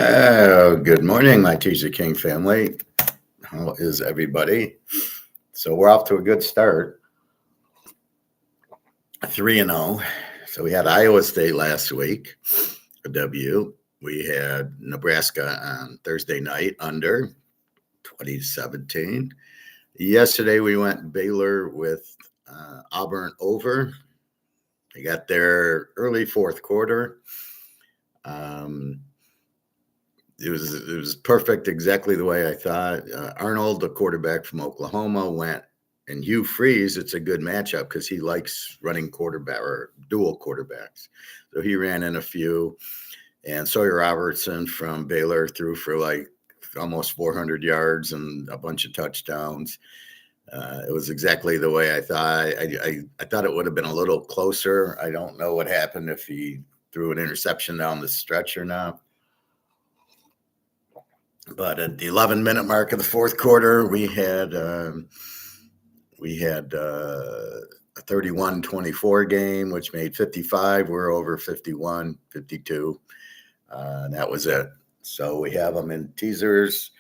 Good morning, my Teaserking family. How is everybody? So we're off to a good start, 3-0. So we had Iowa State last week, a W. We had Nebraska on Thursday night under 2017. Yesterday we went Baylor with Auburn over. They got there early fourth quarter. It was perfect, exactly the way I thought. Arnold, the quarterback from Oklahoma, went, and Hugh Freeze. It's a good matchup because he likes running quarterback or dual quarterbacks. So he ran in a few, and Sawyer Robertson from Baylor threw for like almost 400 yards and a bunch of touchdowns. It was exactly the way I thought. I thought it would have been a little closer. I don't know what happened if he threw an interception down the stretch or not. But at the 11-minute mark of the fourth quarter, we had a 31-24 game, which made 55. We're over 51, 52. And that was it. So we have them in teasers.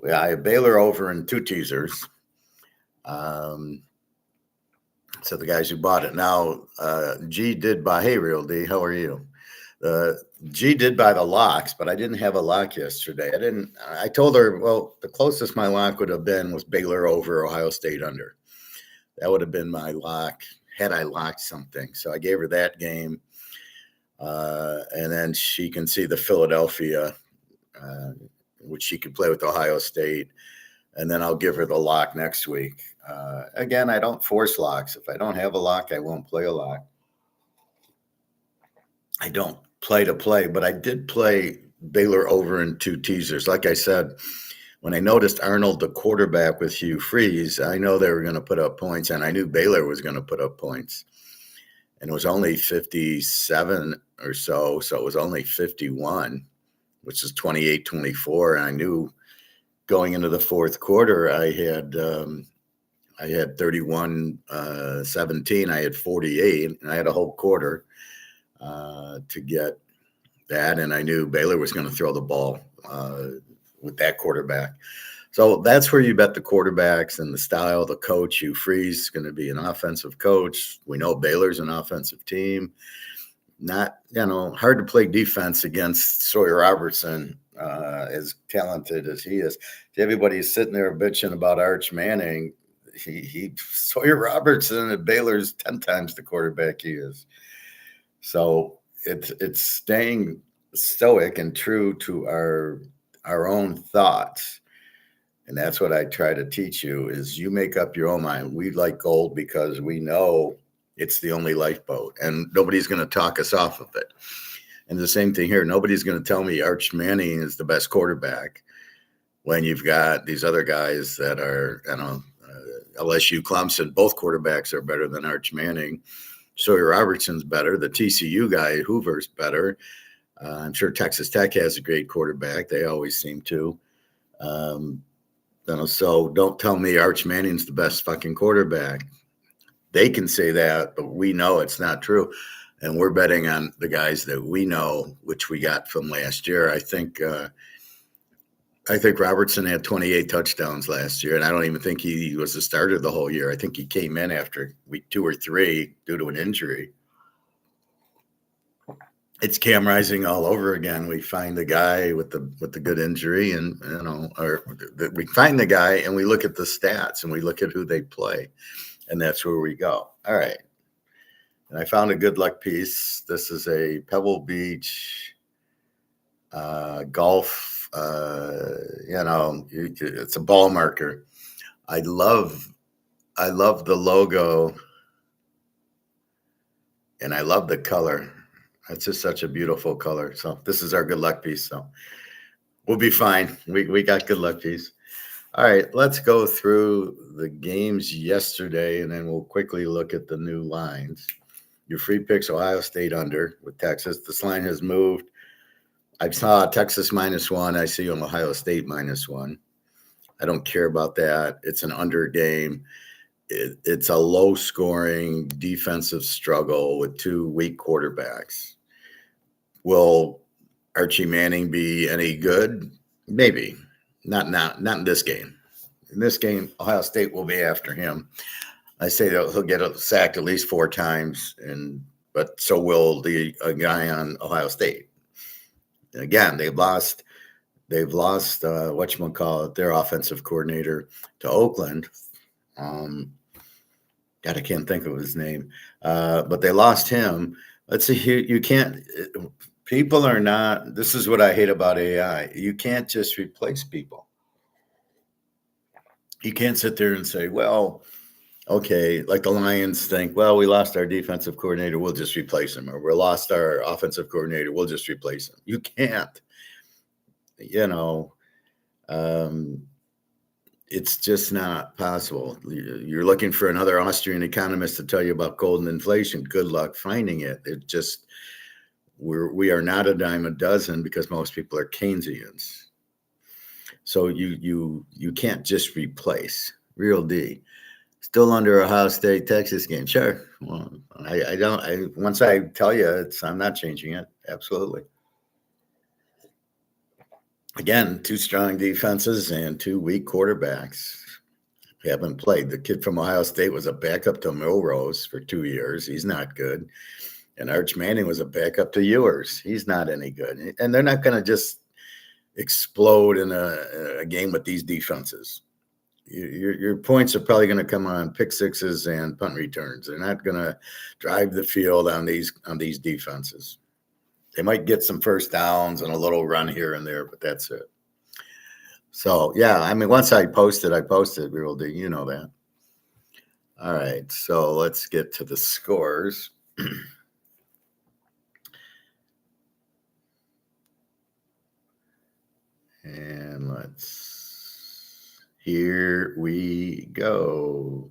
I have Baylor over in 2 teasers. So the guys who bought it now, G did buy. Hey, Real D, how are you? G did buy the locks, but I didn't have a lock yesterday. I told her, well, the closest my lock would have been was Baylor over Ohio State under. That would have been my lock had I locked something. So I gave her that game. And then she can see the Philadelphia, which she could play with Ohio State. And then I'll give her the lock next week. Again, I don't force locks. If I don't have a lock, I won't play a lock. I don't play to play, but I did play Baylor over in 2 teasers. Like I said, when I noticed Arnold, the quarterback with Hugh Freeze, I know they were going to put up points, and I knew Baylor was going to put up points. And it was only 57 or so, so it was only 51, which is 28-24. And I knew going into the fourth quarter, I had 31-17. I had 48, and I had a whole quarter to get that, and I knew Baylor was going to throw the ball with that quarterback. So that's where you bet the quarterbacks and the style, the coach. Hugh Freeze is going to be an offensive coach. We know Baylor's an offensive team. Not, hard to play defense against Sawyer Robertson, as talented as he is. Everybody's sitting there bitching about Arch Manning. Sawyer Robertson at Baylor's 10 times the quarterback he is. So it's staying stoic and true to our own thoughts. And that's what I try to teach you is you make up your own mind. We like gold because we know it's the only lifeboat and nobody's going to talk us off of it. And the same thing here. Nobody's going to tell me Arch Manning is the best quarterback when you've got these other guys that are, LSU, Clemson, both quarterbacks are better than Arch Manning. Sawyer Robertson's better. The TCU guy, Hoover's better. I'm sure Texas Tech has a great quarterback. They always seem to. So don't tell me Arch Manning's the best fucking quarterback. They can say that, but we know it's not true. And we're betting on the guys that we know, which we got from last year. I think Robertson had 28 touchdowns last year, and I don't even think he was the starter the whole year. I think he came in after week 2 or 3 due to an injury. It's Cam Rising all over again. We find the guy with the good injury, and we find the guy and we look at the stats and we look at who they play, and that's where we go. All right. And I found a good luck piece. This is a Pebble Beach golf. It's a ball marker. I love the logo, and I love the color. It's just such a beautiful color. So this is our good luck piece. So we'll be fine. We got good luck piece. All right, let's go through the games yesterday, and then we'll quickly look at the new lines. Your free picks, Ohio State under with Texas. This line has moved. I saw Texas -1. I see Ohio State -1. I don't care about that. It's an under game. It's a low-scoring defensive struggle with 2 weak quarterbacks. Will Archie Manning be any good? Maybe. Not in this game. In this game, Ohio State will be after him. I say that he'll get sacked at least 4 times, but so will the guy on Ohio State. Again, they've lost whatchamacallit, their offensive coordinator to Oakland. God, I can't think of his name. But they lost him. Let's see, you can't. People are not. This is what I hate about AI. You can't just replace people. You can't sit there and say, well, okay, like the Lions think, well, we lost our defensive coordinator, we'll just replace him. Or we lost our offensive coordinator, we'll just replace him. You can't. It's just not possible. You're looking for another Austrian economist to tell you about golden inflation. Good luck finding it. It just, we are not a dime a dozen because most people are Keynesians. So you can't just replace. Real D. Still under Ohio State, Texas game. Sure. Well, once I tell you, I'm not changing it. Absolutely. Again, 2 strong defenses and 2 weak quarterbacks haven't played. The kid from Ohio State was a backup to Milrose for 2 years. He's not good. And Arch Manning was a backup to Ewers. He's not any good. And they're not going to just explode in a game with these defenses. Your points are probably going to come on pick sixes and punt returns. They're not going to drive the field on these defenses. They might get some first downs and a little run here and there, but that's it. So, yeah, I mean, once I posted, Real D. You know that. All right, so let's get to the scores. And here we go.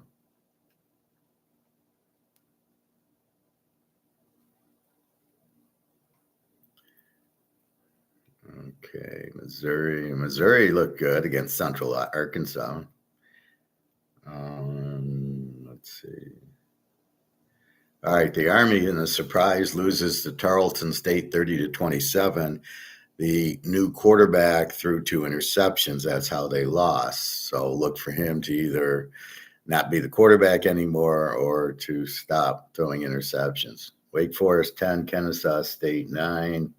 Okay, Missouri looked good against Central Arkansas. Let's see. All right, the Army in a surprise loses to Tarleton State 30-27. The new quarterback threw 2 interceptions. That's how they lost. So look for him to either not be the quarterback anymore or to stop throwing interceptions. Wake Forest 10, Kennesaw State 9.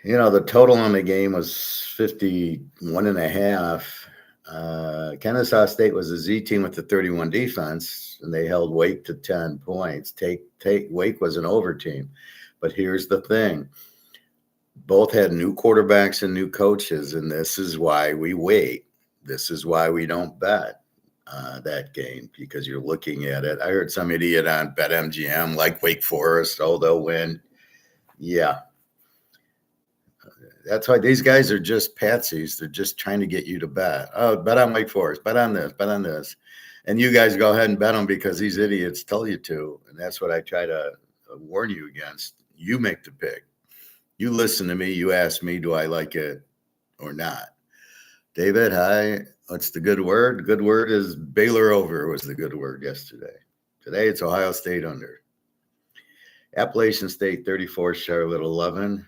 The total on the game was 51.5. Kennesaw State was a Z team with the 31 defense, and they held Wake to 10 points. Wake was an over team. But here's the thing. Both had new quarterbacks and new coaches, and this is why we wait. This is why we don't bet that game, because you're looking at it. I heard some idiot on BetMGM like Wake Forest, they'll win. Yeah. That's why these guys are just patsies. They're just trying to get you to bet. Oh, bet on Wake Forest. Bet on this. Bet on this. And you guys go ahead and bet them because these idiots tell you to. And that's what I try to warn you against. You make the pick. You listen to me. You ask me, do I like it or not? David, hi. What's the good word? Good word is Baylor over was the good word yesterday. Today it's Ohio State under. Appalachian State 34, Charlotte 11.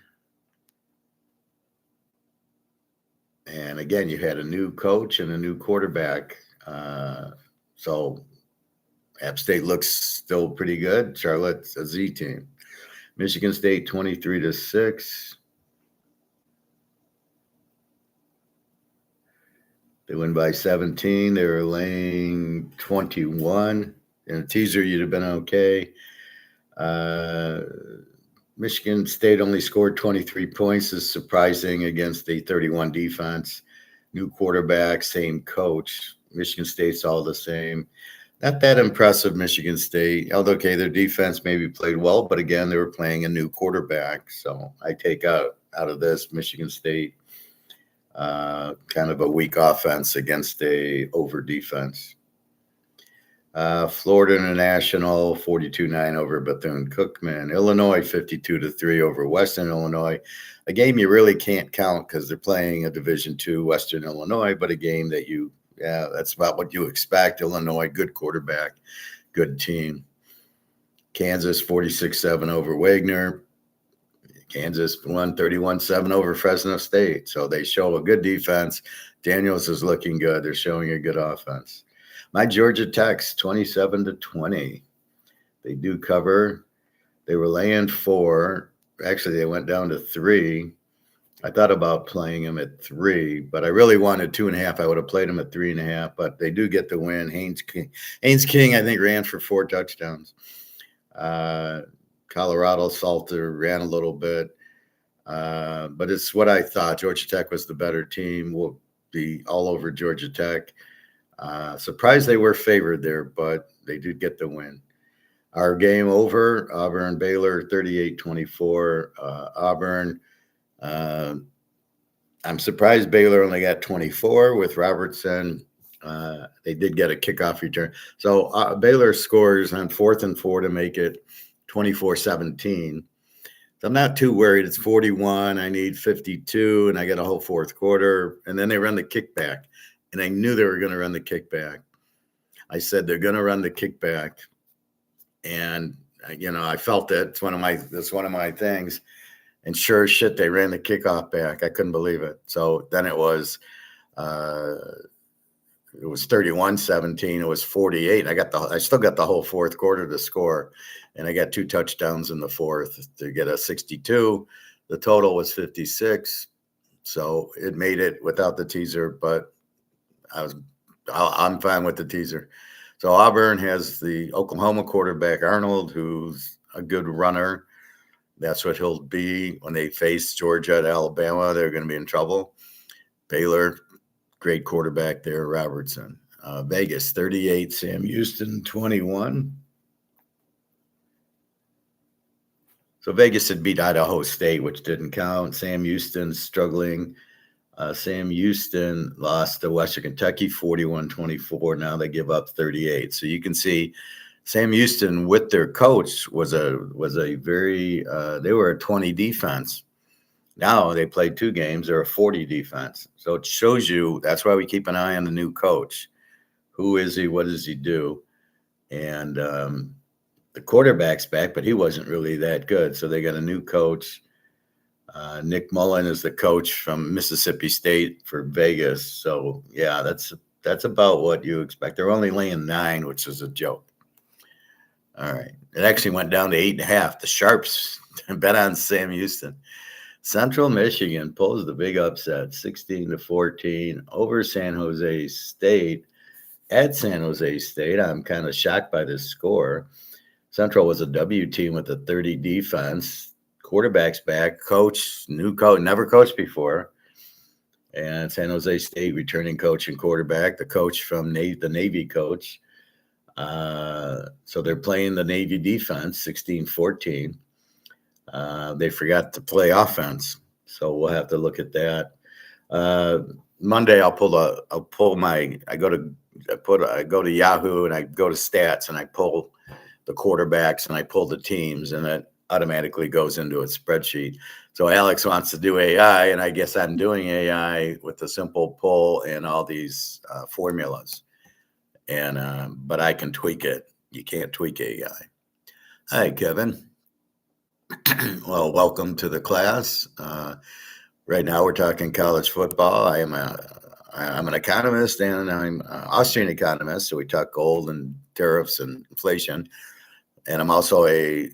And again, you had a new coach and a new quarterback. So App State looks still pretty good. Charlotte's a Z team. Michigan State 23-6. They win by 17. They were laying 21. In a teaser, you'd have been okay. Michigan State only scored 23 points. Is surprising against the 31 defense. New quarterback, same coach. Michigan State's all the same. Not that impressive, Michigan State. Although, okay, their defense maybe played well, but again, they were playing a new quarterback. So I take out of this Michigan State kind of a weak offense against a over defense. Florida International 42-9 over Bethune-Cookman. Illinois 52-3 over Western Illinois. A game you really can't count because they're playing a Division II Western Illinois, but a game that that's about what you expect. Illinois, good quarterback, good team. Kansas 46-7 over Wagner. Kansas won 31-7 over Fresno State. So they show a good defense. Daniels is looking good. They're showing a good offense. My Georgia Tech's 27-20. They do cover. They were laying 4. Actually, they went down to 3. I thought about playing them at 3, but I really wanted 2.5. I would have played them at 3.5, but they do get the win. Haynes King, I think, ran for 4 touchdowns. Colorado Salter ran a little bit, but it's what I thought. Georgia Tech was the better team. We'll be all over Georgia Tech. Surprised they were favored there, but they did get the win. Our game over, Auburn Baylor 38-24. Auburn, I'm surprised Baylor only got 24 with Robertson. They did get a kickoff return. So Baylor scores on 4th and 4 to make it 24-17. So I'm not too worried. It's 41. I need 52, and I get a whole 4th quarter. And then they run the kickback. And I knew they were going to run the kickback. I said they're going to run the kickback. And, I felt it. It's one of my things. And sure as shit, they ran the kickoff back. I couldn't believe it. So then it was 31-17. It was 48. I still got the whole 4th quarter to score. And I got 2 touchdowns in the 4th to get a 62. The total was 56. So it made it without the teaser, but I'm fine with the teaser. So Auburn has the Oklahoma quarterback, Arnold, who's a good runner. That's what he'll be when they face Georgia at Alabama. They're going to be in trouble. Baylor, great quarterback there, Robertson. Vegas, 38, Sam Houston, 21. So Vegas had beat Idaho State, which didn't count. Sam Houston struggling. Sam Houston lost to Western Kentucky 41-24. Now they give up 38. So you can see Sam Houston with their coach was a very they were a 20 defense. Now they played 2 games. They're a 40 defense. So it shows you that's why we keep an eye on the new coach. Who is he? What does he do? And the quarterback's back, but he wasn't really that good. So they got a new coach. Nick Mullen is the coach from Mississippi State for Vegas. So, yeah, that's about what you expect. They're only laying 9, which is a joke. All right. It actually went down to 8.5. The Sharps bet on Sam Houston. Central Michigan pulls the big upset, 16-14 over San Jose State. At San Jose State, I'm kind of shocked by this score. Central was a W team with a 30 defense. Quarterback's back, new coach, never coached before. And San Jose State returning coach and quarterback, the coach from the Navy coach. So they're playing the Navy defense, 16-14. They forgot to play offense. So we'll have to look at that. Monday I go to Yahoo and I go to stats and I pull the quarterbacks and I pull the teams and it automatically goes into a spreadsheet. So Alex wants to do AI, and I guess I'm doing AI with a simple pull and all these formulas. And but I can tweak it. You can't tweak AI. Hi, Kevin. Well, welcome to the class. Right now, we're talking college football. I'm an economist, and I'm an Austrian economist. So we talk gold and tariffs and inflation. And I'm also a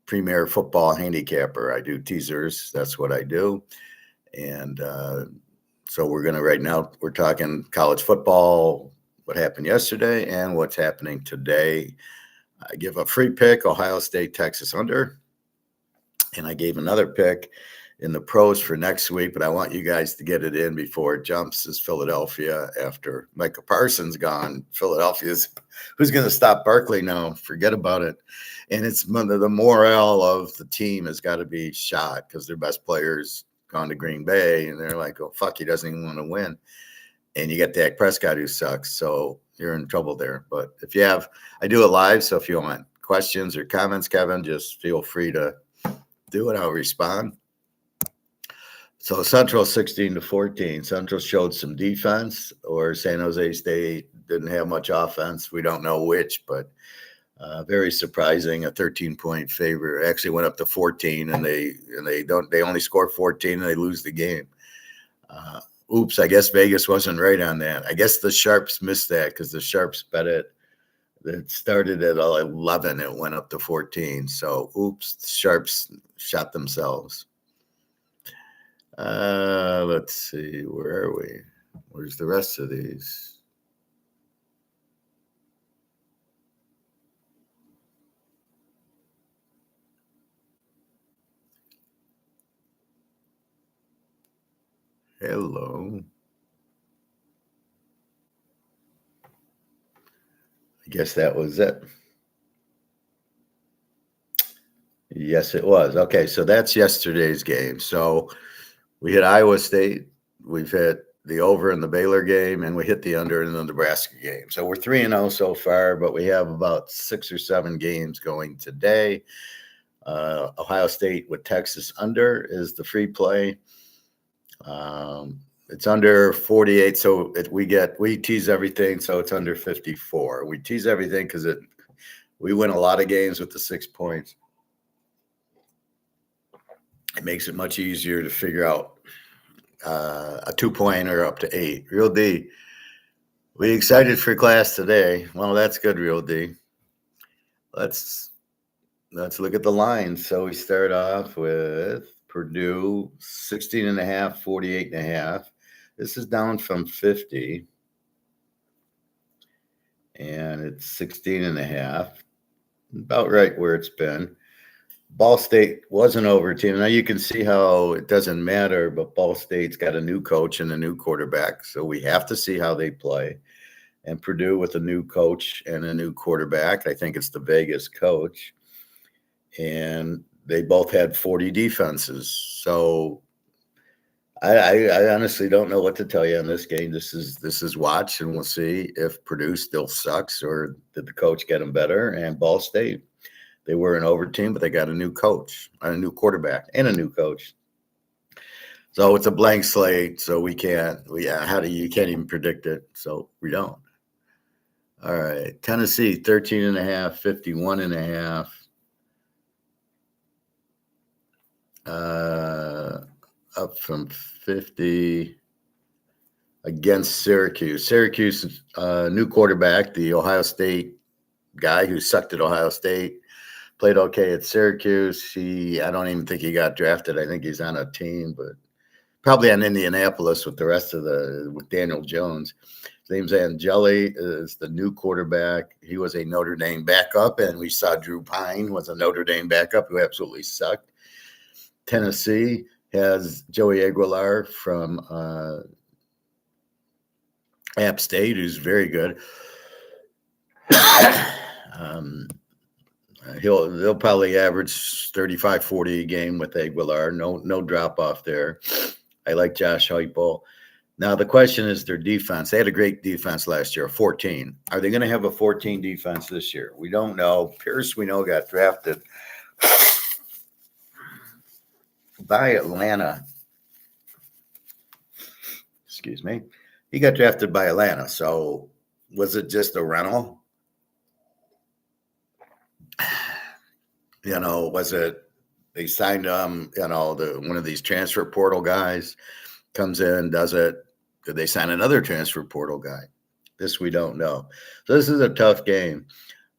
premier football handicapper. I do teasers. That's what I do. And so right now, we're talking college football, what happened yesterday and what's happening today. I give a free pick, Ohio State, Texas under. And I gave another pick in the pros for next week, but I want you guys to get it in before it jumps, is Philadelphia after Micah Parsons gone. Philadelphia's who's going to stop Barkley now? Forget about it. And it's the morale of the team has got to be shot because their best players gone to Green Bay, and they're like, oh, fuck, he doesn't even want to win. And you got Dak Prescott who sucks, so you're in trouble there. But if you have, I do it live, so if you want questions or comments, Kevin, just feel free to do it. I'll respond. So Central 16-14. Central showed some defense, or San Jose State didn't have much offense. We don't know which, but Very surprising, a 13-point favor. Actually went up to 14, and they only score 14 and they lose the game. Oops, I guess Vegas wasn't right on that. I guess the Sharps missed that because the Sharps bet it. It started at 11. It went up to 14. So, oops, the Sharps shot themselves. Let's see. Where are we? Where's the rest of these? Hello. I guess that was it. Yes, it was. Okay, so that's yesterday's game. So we hit Iowa State. We've hit the over in the Baylor game, and we hit the under in the Nebraska game. So we're 3-0 so far, but we have about 6 or 7 games going today. Ohio State with Texas under is the free play. It's under 48, so we tease everything, so it's under 54. We tease everything because we win a lot of games with the 6 points. It makes it much easier to figure out a 2-pointer up to 8. Real D, we excited for class today. Well, that's good, Real D. Let's look at the lines. So we start off with Purdue 16.5, 48.5. This is down from 50, and it's 16.5, about right where it's been. Ball State was an over team. Now you can see how it doesn't matter, but Ball State's got a new coach and a new quarterback, so we have to see how they play. And Purdue with a new coach and a new quarterback, I think it's the Vegas coach, and they both had 40 defenses. So I honestly don't know what to tell you on this game. This is watch, and we'll see if Purdue still sucks or did the coach get them better. And Ball State, they were an over team, but they got a new coach, a new quarterback, and a new coach. So it's a blank slate. So you can't even predict it. So we don't. All right. Tennessee, 13.5, 51.5. Up from 50 against Syracuse. Syracuse, new quarterback, the Ohio State guy who sucked at Ohio State, played okay at Syracuse. I don't even think he got drafted. I think he's on a team, but probably on Indianapolis with with Daniel Jones. His name's Angeli, is the new quarterback. He was a Notre Dame backup, and we saw Drew Pine was a Notre Dame backup who absolutely sucked. Tennessee has Joey Aguilar from App State, who's very good. They'll probably average 35, 40 a game with Aguilar. No drop off there. I like Josh Heupel. Now the question is their defense. They had a great defense last year, 14. Are they going to have a 14 defense this year? We don't know. Pierce, we know, got drafted by Atlanta. Excuse me. He got drafted by Atlanta. So was it just a rental? Was it they signed one of these transfer portal guys comes in, does it? Did they sign another transfer portal guy? This we don't know. So this is a tough game.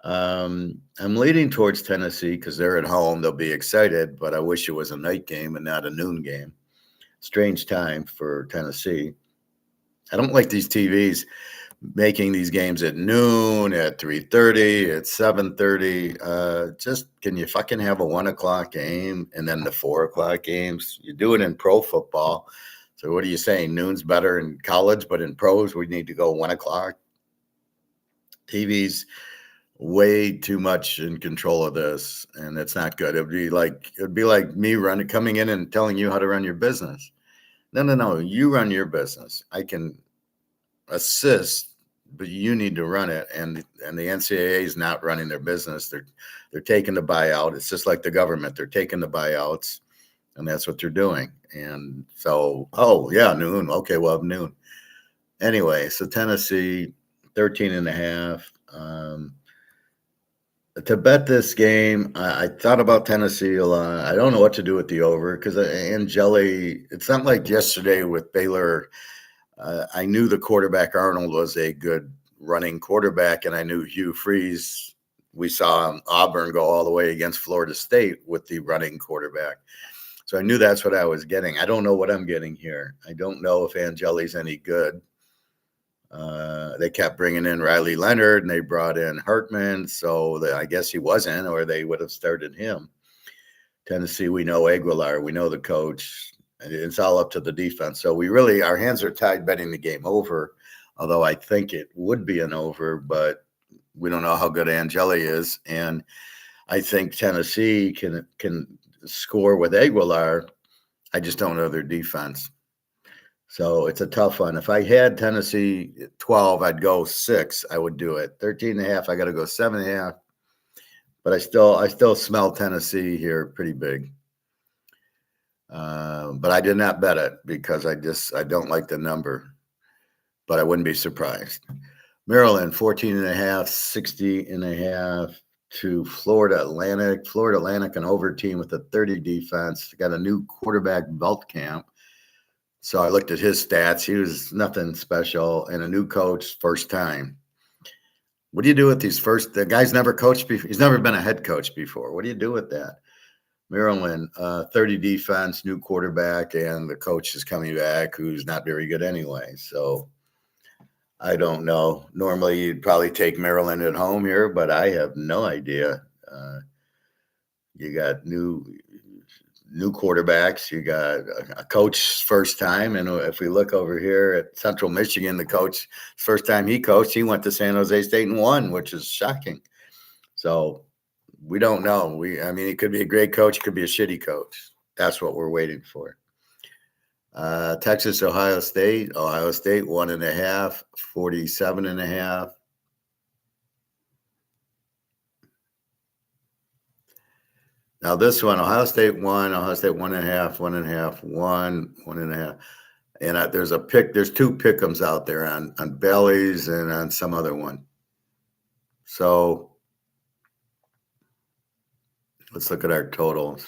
I'm leaning towards Tennessee because they're at home. They'll be excited, but I wish it was a night game and not a noon game. Strange time for Tennessee. I don't like these TVs making these games at noon, at 3:30, at 7:30. Just can you fucking have a 1:00 game and then the 4:00 games? You do it in pro football. So what are you saying? Noon's better in college, but in pros we need to go 1:00. TV's way too much in control of this, and it's not good. It'd be like me coming in and telling you how to run your business. No. You run your business. I can assist, but you need to run it. And the NCAA is not running their business. They're taking the buyout. It's just like the government. They're taking the buyouts, and that's what they're doing. And so, noon. Okay, we'll have noon. Anyway, so Tennessee, 13.5. To bet this game, I thought about Tennessee a lot. I don't know what to do with the over because Angeli, it's not like yesterday with Baylor. I knew the quarterback Arnold was a good running quarterback, and I knew Hugh Freeze. We saw Auburn go all the way against Florida State with the running quarterback. So I knew that's what I was getting. I don't know what I'm getting here. I don't know if Angeli's any good. They kept bringing in Riley Leonard, and they brought in Hartman. So I guess he wasn't, or they would have started him. Tennessee, we know Aguilar. We know the coach. It's all up to the defense. So our hands are tied betting the game over, although I think it would be an over, but we don't know how good Angeli is. And I think Tennessee can score with Aguilar. I just don't know their defense. So it's a tough one. If I had Tennessee 12, I'd go 6. I would do it. 13.5, I got to go 7.5. But I still smell Tennessee here pretty big. But I did not bet it because I don't like the number. But I wouldn't be surprised. Maryland 14.5, 60.5 to Florida Atlantic. Florida Atlantic, an over team with a 30 defense. Got a new quarterback, Beltkamp. So I looked at his stats. He was nothing special, and a new coach, first time. What do you do with these the guy's never coached before? He's never been a head coach before. What do you do with that? Maryland, 30 defense, new quarterback, and the coach is coming back who's not very good anyway. So I don't know. Normally, you'd probably take Maryland at home here, but I have no idea. You got new quarterbacks. You got a coach first time. And if we look over here at Central Michigan, the coach, first time he coached, he went to San Jose State and won, which is shocking. So we don't know. He could be a great coach. He could be a shitty coach. That's what we're waiting for. Texas, Ohio State, 1.5, 47.5. Now this one, Ohio State 1, Ohio State 1.5, 1.5, 1.5. And there's two pick'ems out there on Bellies and on some other one. So let's look at our totals.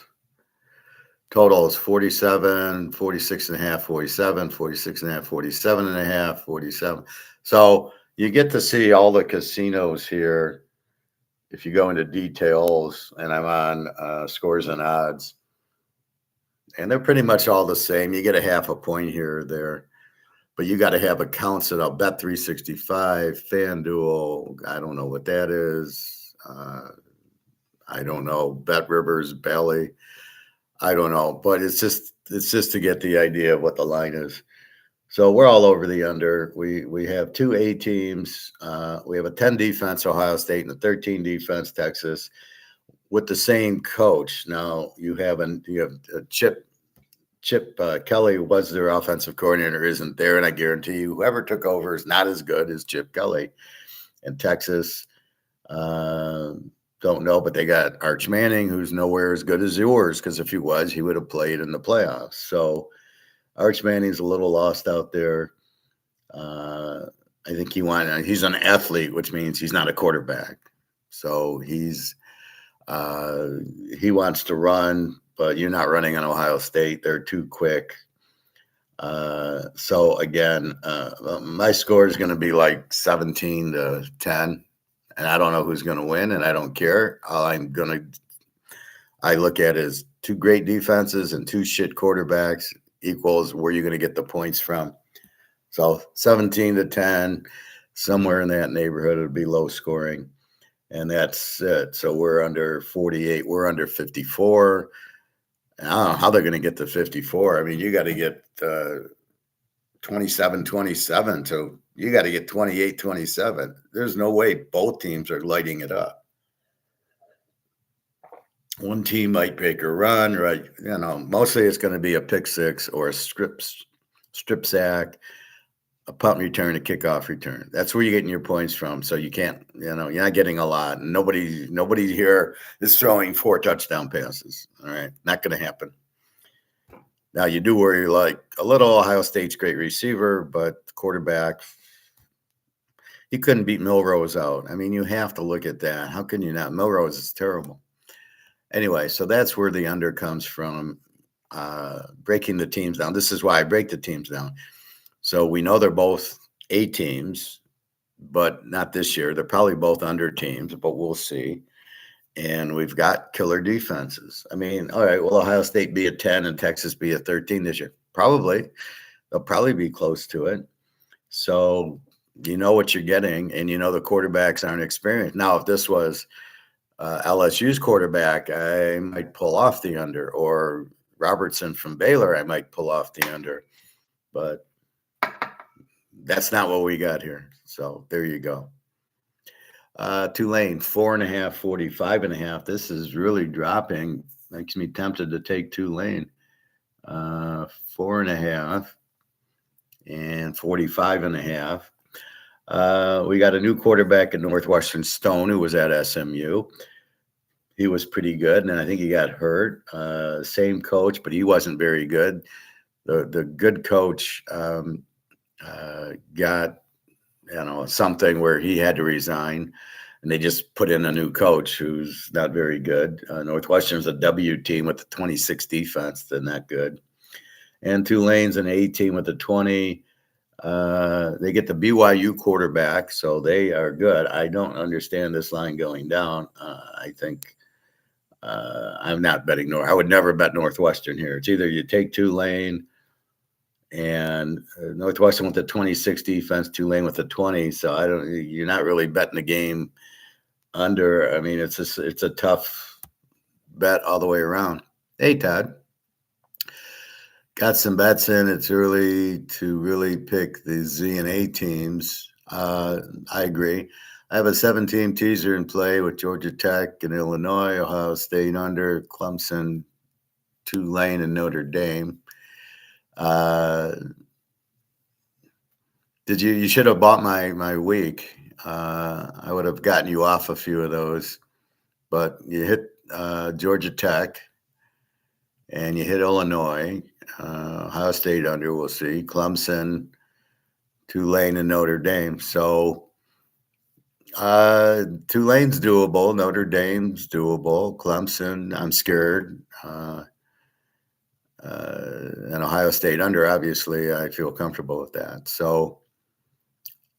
Totals 47, 46.5, 47, 46.5, 47.5, 47. So you get to see all the casinos here. If you go into details, and I'm on scores and odds, and they're pretty much all the same. You get a half a point here or there, but you got to have accounts at Bet 365, FanDuel. I don't know what that is. I don't know. Bet Rivers, Belly. I don't know, but it's just to get the idea of what the line is. So we're all over the under. We have 2 A teams. We have a 10 defense, Ohio State, and a 13 defense, Texas, with the same coach. Now you have Chip Kelly was their offensive coordinator, isn't there? And I guarantee you, whoever took over is not as good as Chip Kelly. And Texas, don't know, but they got Arch Manning, who's nowhere as good as yours, because if he was, he would have played in the playoffs. So Arch Manning's a little lost out there. I think he's an athlete, which means he's not a quarterback. So he wants to run, but you're not running on Ohio State. They're too quick. So again, my score is going to be like 17-10. And I don't know who's going to win, and I don't care. All I look at is 2 great defenses and 2 shit quarterbacks equals where you're going to get the points from. So 17-10, somewhere in that neighborhood, it'll be low scoring. And that's it. So we're under 48. We're under 54. And I don't know how they're going to get to 54. I mean, you got to get 27-27 to you got to get 28-27. There's no way both teams are lighting it up. One team might make a run, right? Mostly it's going to be a pick six or a strip sack, a punt return, a kickoff return. That's where you're getting your points from. So you can't, you're not getting a lot. Nobody here is throwing 4 touchdown passes. All right. Not going to happen. Now you do worry like a little. Ohio State's great receiver, but quarterback, He couldn't beat Milrose out. I mean, you have to look at that. How can you not? Milrose is terrible. Anyway, so that's where the under comes from, breaking the teams down. This is why I break the teams down. So we know they're both A teams, but not this year. They're probably both under teams, but we'll see. And we've got killer defenses. I mean, all right, will Ohio State be a 10 and Texas be a 13 this year? Probably. They'll probably be close to it. So you know what you're getting, and you know the quarterbacks aren't experienced. Now, if this was LSU's quarterback, I might pull off the under, or Robertson from Baylor, I might pull off the under. But that's not what we got here. So there you go. Tulane, 4.5, 45.5. This is really dropping. Makes me tempted to take Tulane. 4.5 and 45.5. We got a new quarterback at Northwestern, Stone, who was at SMU. He was pretty good, and I think he got hurt. Same coach, but he wasn't very good. The good coach got something where he had to resign, and they just put in a new coach who's not very good. Northwestern's a W team with the 26 defense. They're not good. And Tulane's an A team with a 20. They get the BYU quarterback, so they are good. I don't understand this line going down. I think I'm not betting I would never bet Northwestern here. It's either you take Tulane, and Northwestern with the 26 defense, Tulane with the 20. So you're not really betting the game under. I mean, it's a tough bet all the way around. Hey, Todd. Got some bets in. It's early to really pick the Z and A teams. I agree. I have a 7-team teaser in play with Georgia Tech and Illinois, Ohio State under, Clemson, Tulane, and Notre Dame. You should have bought my week. I would have gotten you off a few of those, but you hit Georgia Tech and you hit Illinois, Ohio State under, we'll see, Clemson, Tulane, and Notre Dame. So Tulane's doable, Notre Dame's doable, Clemson, I'm scared. And Ohio State under, obviously, I feel comfortable with that. So,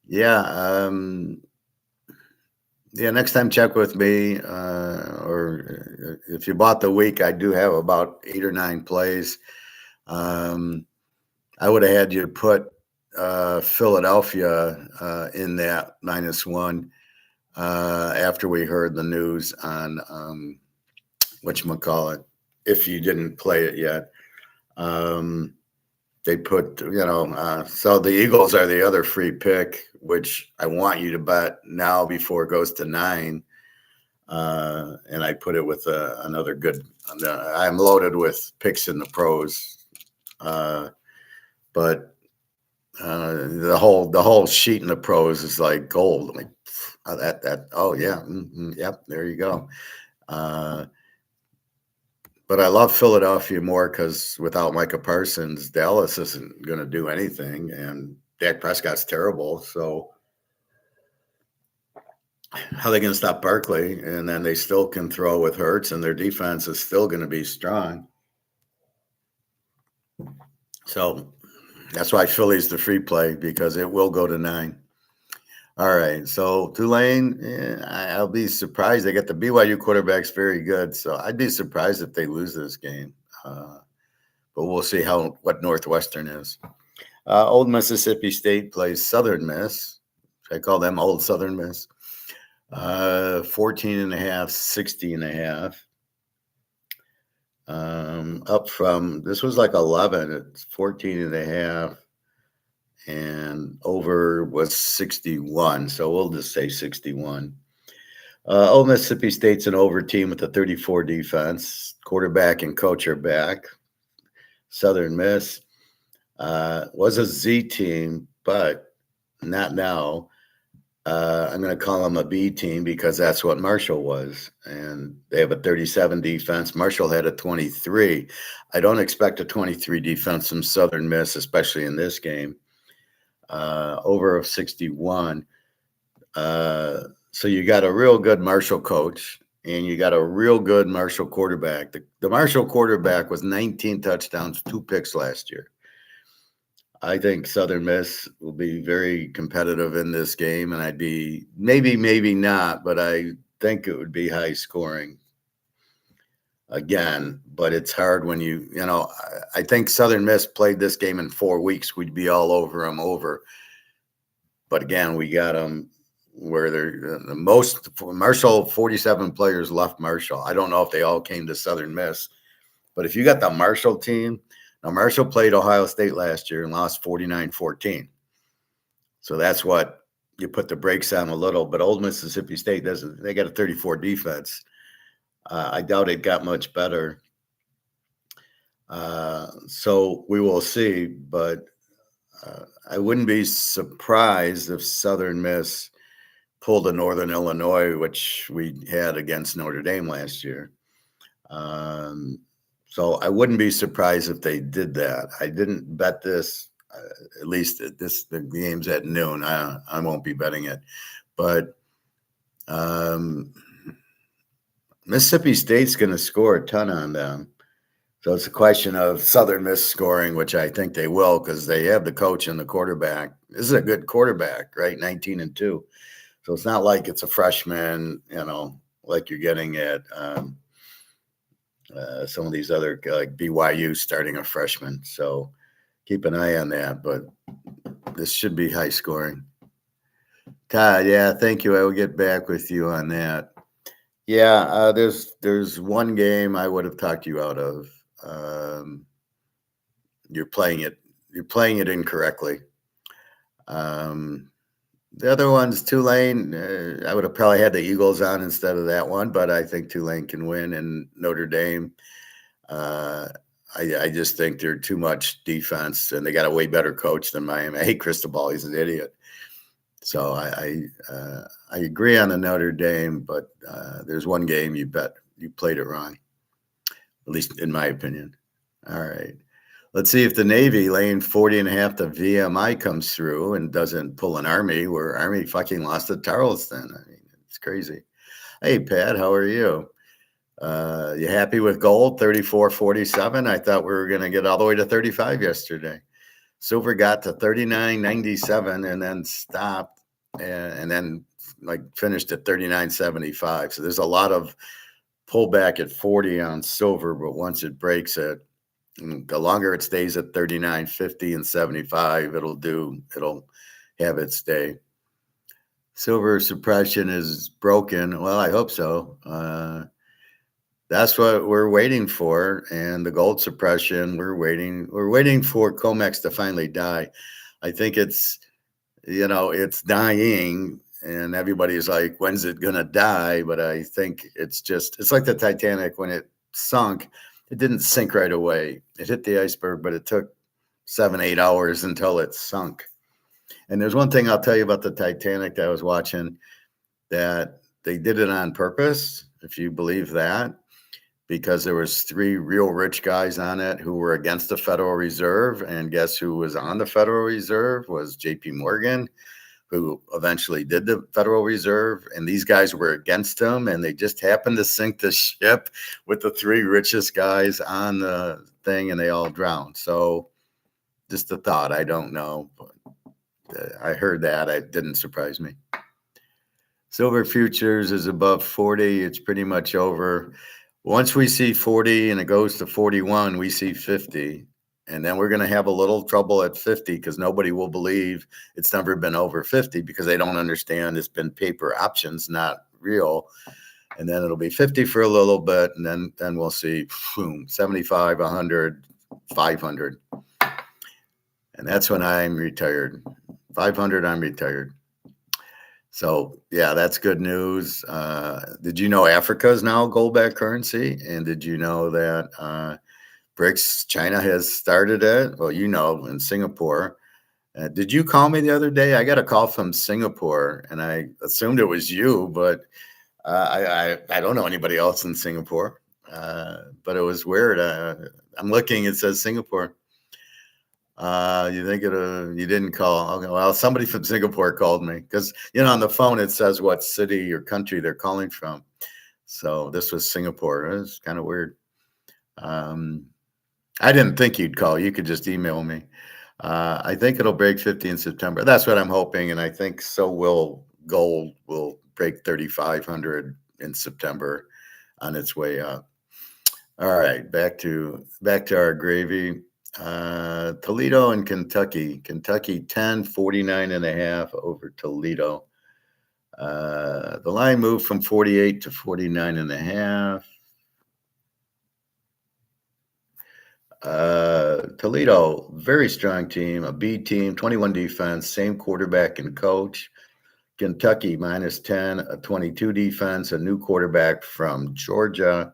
yeah, next time check with me, or if you bought the week, I do have about 8 or 9 plays. I would have had you put Philadelphia in that -1 after we heard the news on whatchamacallit, if you didn't play it yet. They put, so the Eagles are the other free pick, which I want you to bet now before it goes to 9. And I put it with another good, I'm loaded with picks in the pros. But the whole sheet in the pros is like gold. Like oh yeah. Yep. There you go. But I love Philadelphia more because without Micah Parsons, Dallas isn't going to do anything, and Dak Prescott's terrible. So how are they going to stop Barkley? And then they still can throw with Hurts, and their defense is still going to be strong. So that's why Philly's the free play, because it will go to 9. All right, so Tulane, I'll be surprised. They got the BYU quarterbacks very good, so I'd be surprised if they lose this game. But we'll see what Northwestern is. Old Mississippi State plays Southern Miss. I call them Old Southern Miss. 14.5, 60.5. Up from, this was like 11. It's 14.5. And over was 61, so we'll just say 61. Old Mississippi State's an over team with a 34 defense. Quarterback and coach are back. Southern Miss was a Z team, but not now. I'm going to call them a B team because that's what Marshall was. And they have a 37 defense. Marshall had a 23. I don't expect a 23 defense from Southern Miss, especially in this game. Over of 61. So you got a real good Marshall coach, and you got a real good Marshall quarterback. The Marshall quarterback was 19 touchdowns, 2 picks last year. I think Southern Miss will be very competitive in this game, and I'd be maybe not, but I think it would be high scoring again. But it's hard when I think Southern Miss played this game in 4 weeks. We'd be all over them over. But again, we got them where they're the most. Marshall, 47 players left Marshall. I don't know if they all came to Southern Miss, but if you got the Marshall team, now Marshall played Ohio State last year and lost 49-14. So that's what you put the brakes on a little. But Old Mississippi State doesn't. They got a 34 defense. I doubt it got much better. So we will see, but I wouldn't be surprised if Southern Miss pulled a Northern Illinois, which we had against Notre Dame last year. So I wouldn't be surprised if they did that. I didn't bet this, at least the game's at noon. I won't be betting it, but Mississippi State's going to score a ton on them. So it's a question of Southern Miss scoring, which I think they will because they have the coach and the quarterback. This is a good quarterback, right? 19-2. So it's not like it's a freshman, like you're getting at some of these other, like BYU starting a freshman. So keep an eye on that. But this should be high scoring. Todd, yeah, thank you. I will get back with you on that. Yeah, there's one game I would have talked you out of. You're playing it incorrectly. The other one's Tulane. I would have probably had the Eagles on instead of that one, but I think Tulane can win. And Notre Dame, I just think they're too much defense, and they got a way better coach than Miami. I hate Cristobal; he's an idiot. So I agree on the Notre Dame, but there's one game you bet you played it wrong, at least in my opinion. All right. Let's see if the Navy laying 40.5 to VMI comes through and doesn't pull an Army, where Army fucking lost to Charleston. I mean, it's crazy. Hey, Pat, how are you? You happy with gold, 34.47? I thought we were going to get all the way to 35 yesterday. Silver got to 39.97 and then stopped and then finished at 39.75. So there's a lot of pullback at 40 on silver, but once it breaks it, the longer it stays at 39.50 and 75, it'll have its day. Silver suppression is broken. Well, I hope so. That's what we're waiting for. And the gold suppression, we're waiting for COMEX to finally die. I think it's dying, and everybody's like, when's it gonna die? But I think it's like the Titanic when it sunk. It didn't sink right away. It hit the iceberg, but it took 7-8 hours until it sunk. And there's one thing I'll tell you about the Titanic that I was watching, that they did it on purpose, if you believe that, because there was 3 real rich guys on it who were against the Federal Reserve. And guess who was on the Federal Reserve? Was JP Morgan, who eventually did the Federal Reserve, and these guys were against him, and they just happened to sink the ship with the 3 richest guys on the thing, and they all drowned. So just a thought. I don't know, but I heard that. It didn't surprise me. Silver futures is above 40. It's pretty much over. Once we see 40 and it goes to 41, we see 50. And then we're going to have a little trouble at 50 because nobody will believe it's never been over 50 because they don't understand it's been paper options, not real. And then it'll be 50 for a little bit, and then we'll see, boom, 75, 100, 500. And that's when I'm retired. 500, I'm retired. So, yeah, that's good news. Did you know Africa is now gold-backed currency? And did you know that BRICS, China has started it? Well, in Singapore. Did you call me the other day? I got a call from Singapore, and I assumed it was you, but I don't know anybody else in Singapore. But it was weird. I'm looking, it says Singapore. You think you didn't call. Okay, well, somebody from Singapore called me because, on the phone it says what city or country they're calling from. So this was Singapore. It was kind of weird. I didn't think you'd call. You could just email me. I think it'll break 50 in September. That's what I'm hoping, and I think so will gold will break 3,500 in September on its way up. All right, back to our gravy. Toledo and Kentucky. Kentucky 10-49.5 over Toledo. The line moved from 48 to 49.5. Toledo, very strong team, a B team, 21 defense, same quarterback and coach. Kentucky -10, a 22 defense, a new quarterback from Georgia,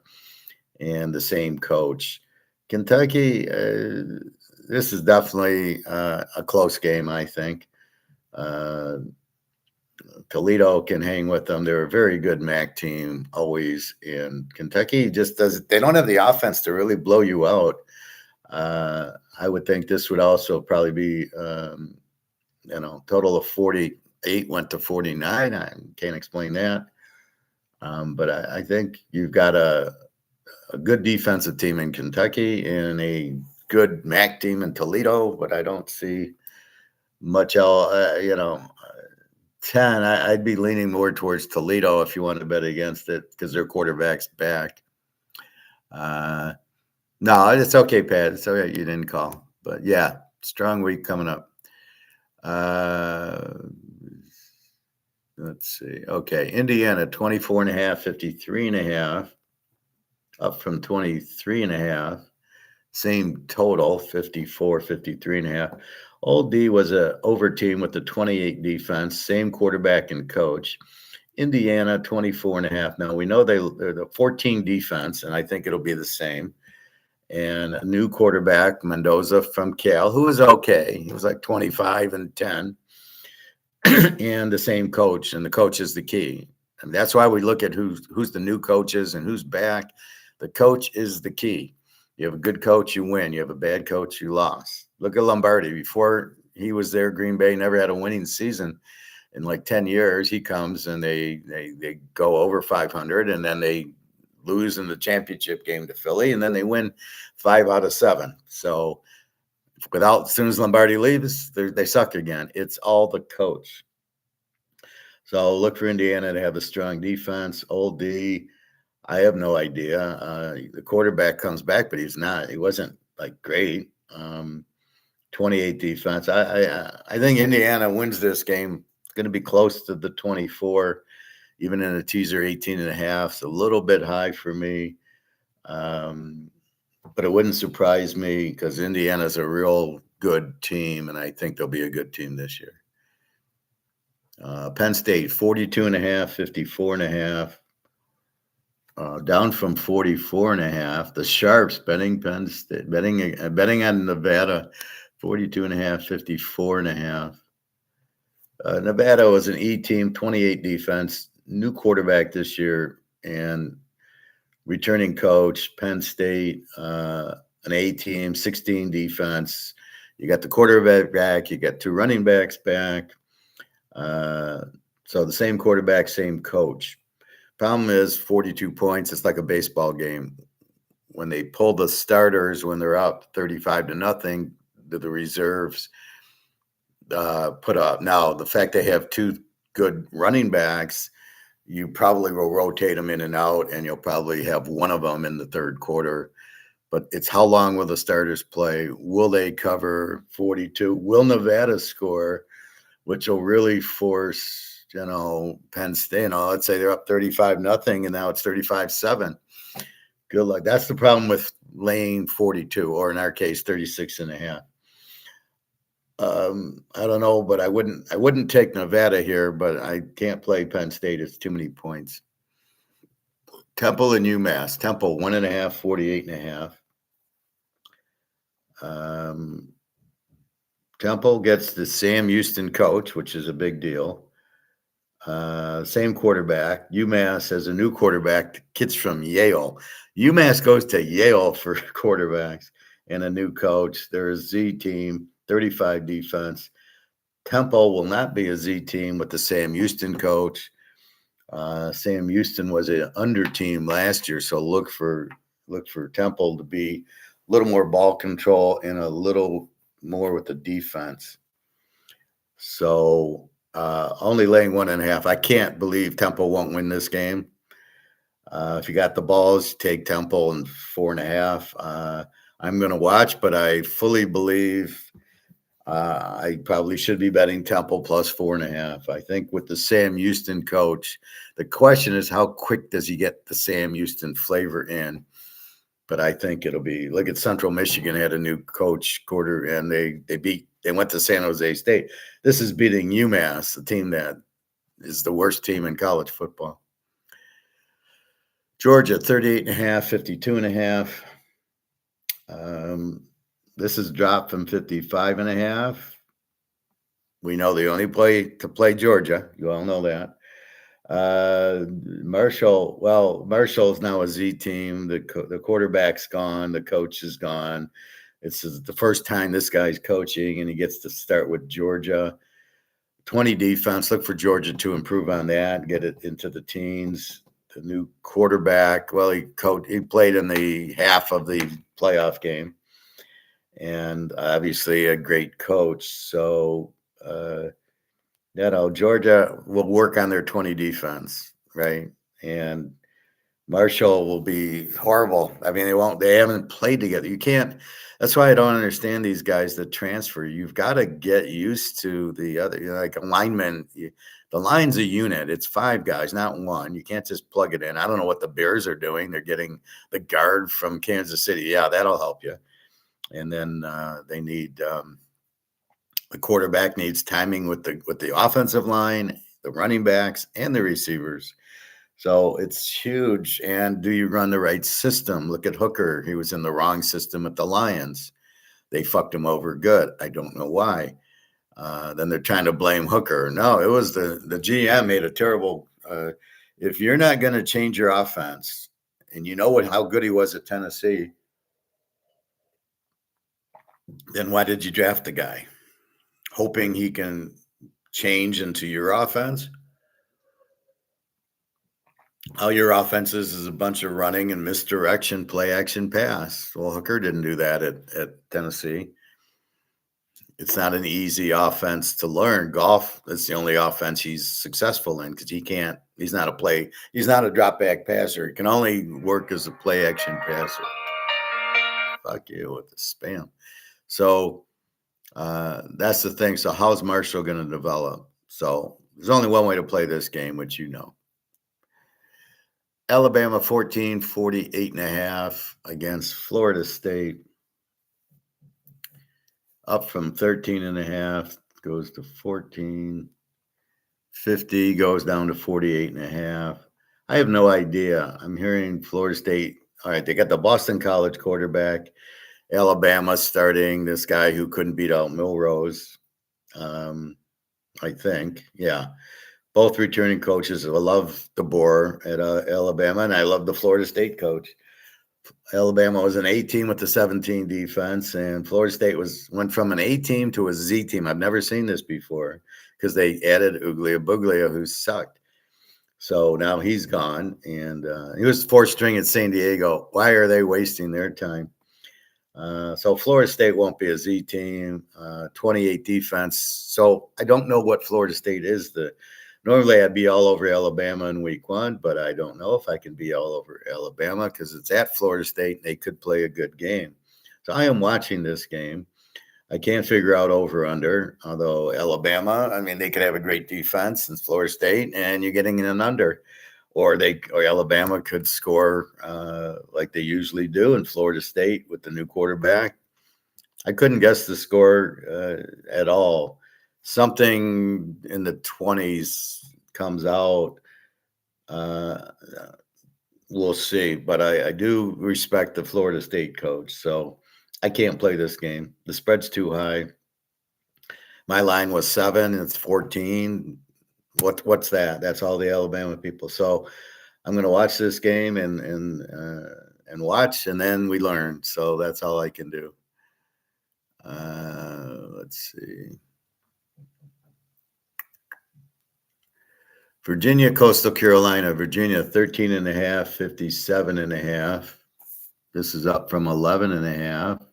and the same coach. Kentucky, this is definitely a close game, I think. Toledo can hang with them. They're a very good MAC team always. And Kentucky just they don't have the offense to really blow you out. I would think this would also probably be, total of 48 went to 49. I can't explain that. But I think you've got a good defensive team in Kentucky and a good MAC team in Toledo, but I don't see much else, 10, I'd be leaning more towards Toledo if you want to bet against it because their quarterback's back. No, it's okay, Pat. It's all right. You didn't call. But, yeah, strong week coming up. Let's see. Okay, Indiana, 24.5, 53.5, up from 23.5. Same total, 54, 53.5. Old D was a over team with the 28 defense, same quarterback and coach. Indiana, 24.5. Now, we know they're the 14 defense, and I think it'll be the same. And a new quarterback, Mendoza from Cal, who was okay. He was like 25-10. And the same coach, and the coach is the key. And that's why we look at who's the new coaches and who's back. The coach is the key. You have a good coach, you win. You have a bad coach, you lost. Look at Lombardi. Before he was there, Green Bay never had a winning season in like 10 years. He comes and they go over 500, and then they lose in the championship game to Philly, and then they win 5 out of 7. So as soon as Lombardi leaves, they suck again. It's all the coach. So look for Indiana to have a strong defense. Old D, I have no idea. The quarterback comes back, but he wasn't like great. 28 defense. I think Indiana wins this game. It's going to be close to the 24, even in a teaser 18.5. It's a little bit high for me. But it wouldn't surprise me because Indiana's a real good team, and I think they'll be a good team this year. Penn State, 42.5, 54.5. Down from 44.5. The Sharps betting Penn State, betting on Nevada, 42.5, 54.5. Nevada was an E team, 28 defense, new quarterback this year, and returning coach. Penn State, an A team, 16 defense. You got the quarterback back. You got 2 running backs back. So the same quarterback, same coach. Problem is 42 points. It's like a baseball game. When they pull the starters, when they're up 35-0, the reserves put up. Now, the fact they have 2 good running backs, you probably will rotate them in and out, and you'll probably have one of them in the third quarter. But it's how long will the starters play? Will they cover 42? Will Nevada score, which will really force, Penn State, let's say they're up 35-0, and now it's 35-7. Good luck. That's the problem with laying 42, or in our case, 36.5. I don't know, but I wouldn't take Nevada here, but I can't play Penn State. It's too many points. Temple and UMass. Temple 1.5, 48.5. Temple gets the Sam Houston coach, which is a big deal. Same quarterback. UMass has a new quarterback. Kids from Yale. UMass goes to Yale for quarterbacks and a new coach. They're a Z team. 35 defense. Temple will not be a Z team with the Sam Houston coach. Sam Houston was an under team last year, so look for Temple to be a little more ball control and a little more with the defense. So only laying 1.5. I can't believe Temple won't win this game. If you got the balls, take Temple and 4.5. I'm going to watch, but I fully believe I probably should be betting Temple plus 4.5. I think with the Sam Houston coach, the question is how quick does he get the Sam Houston flavor in? But I think it'll be. Look at Central Michigan had a new coach and they went to San Jose State. This is beating UMass, the team that is the worst team in college football. Georgia 38.5, 52.5. This is dropped from 55.5. We know they only play Georgia. You all know that. Marshall is now a Z team. The quarterback's gone. The coach is gone. It's the first time this guy's coaching, and he gets to start with Georgia. 20 defense. Look for Georgia to improve on that, get it into the teens. The new quarterback. Well, he played in the half of the playoff game, and obviously a great coach. So, Georgia will work on their 20 defense, right? And Marshall will be horrible. I mean, they haven't played together. You can't, that's why I don't understand these guys that transfer. You've got to get used to the other, like a lineman. The line's a unit. It's 5 guys, not 1. You can't just plug it in. I don't know what the Bears are doing. They're getting the guard from Kansas City. Yeah, that'll help you. And then they need, the quarterback needs timing with the offensive line, the running backs, and the receivers. So it's huge. And do you run the right system? Look at Hooker. He was in the wrong system at the Lions. They fucked him over good. I don't know why. Then they're trying to blame Hooker. No, it was the GM made a terrible. If you're not going to change your offense, and you know how good he was at Tennessee, then why did you draft the guy? Hoping he can change into your offense. All your offense is a bunch of running and misdirection, play action, pass. Well, Hooker didn't do that at Tennessee. It's not an easy offense to learn. Golf, that's the only offense he's successful in because he's not a drop back passer. He can only work as a play action passer. Fuck you with the spam. So that's the thing. So how's Marshall going to develop? So there's only one way to play this game, which you know. Alabama 14, 48.5 against Florida State. Up from 13.5, goes to 14. 50 goes down to 48.5. I have no idea. I'm hearing Florida State. All right, they got the Boston College quarterback. Alabama starting this guy who couldn't beat out Milrose. I think. Yeah. Both returning coaches. I love DeBoer at Alabama, and I love the Florida State coach. Alabama was an A team with the 17 defense, and Florida State went from an A team to a Z team. I've never seen this before because they added Buglia, who sucked. So now he's gone, and he was 4th string at San Diego. Why are they wasting their time? So Florida State won't be a Z team, 28 defense. So I don't know what Florida State is. Normally I'd be all over Alabama in week 1, but I don't know if I can be all over Alabama because it's at Florida State and they could play a good game. So I am watching this game. I can't figure out over under, although Alabama, I mean, they could have a great defense in Florida State and you're getting an under. Or Alabama could score like they usually do in Florida State with the new quarterback. I couldn't guess the score at all. Something in the 20s comes out. We'll see. But I do respect the Florida State coach. So I can't play this game. The spread's too high. My line was 7. And it's 14. What's that? That's all the Alabama people. So I'm going to watch this game and watch, and then we learn. So that's all I can do. Let's see. Virginia, Coastal Carolina. Virginia, 13.5, 57.5. This is up from 11.5.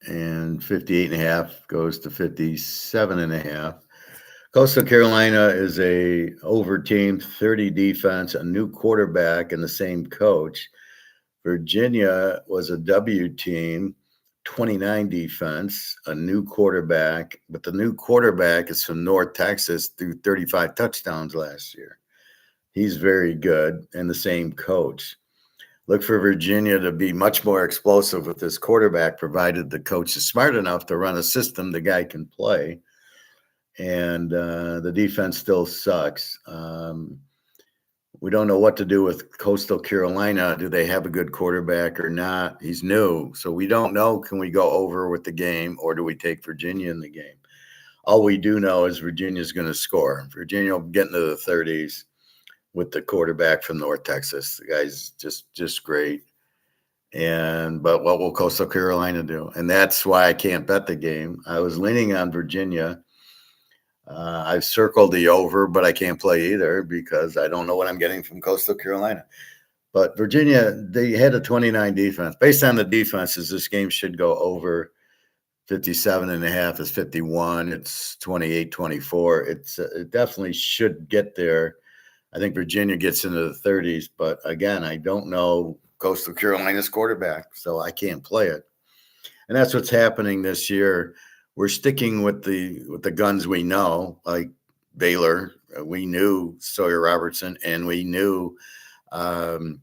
And 58.5 goes to 57.5. Coastal Carolina is a over team, 30 defense, a new quarterback, and the same coach. Virginia was a W team, 29 defense, a new quarterback, but the new quarterback is from North Texas, threw 35 touchdowns last year. He's very good, and the same coach. Look for Virginia to be much more explosive with this quarterback, provided the coach is smart enough to run a system the guy can play. And the defense still sucks. We don't know what to do with Coastal Carolina. Do they have a good quarterback or not? He's new, so we don't know. Can we go over with the game, or do we take Virginia in the game? All we do know is Virginia's going to score. Virginia will get into the 30s with the quarterback from North Texas. The guy's just great. But what will Coastal Carolina do? And that's why I can't bet the game. I was leaning on Virginia. I've circled the over, but I can't play either because I don't know what I'm getting from Coastal Carolina. But Virginia, they had a 29 defense. Based on the defenses, this game should go over. 57.5 is 51. It's 28-24. It definitely should get there. I think Virginia gets into the 30s, but again, I don't know Coastal Carolina's quarterback, so I can't play it. And that's what's happening this year. We're sticking with the guns we know, like Baylor. We knew Sawyer Robertson, and we knew Arnold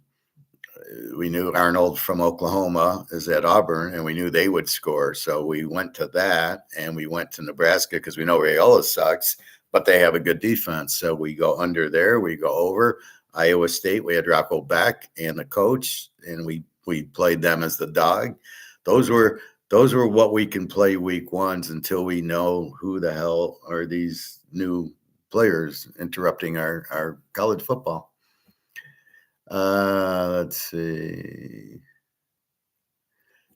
from Oklahoma is at Auburn, and we knew they would score. So we went to that, and we went to Nebraska because we know Raiola sucks, but they have a good defense. So we go under there, we go over. Iowa State, we had Rocco Beck and the coach, and we played them as the dog. Those were what we can play week ones until we know who the hell are these new players interrupting our college football. Let's see.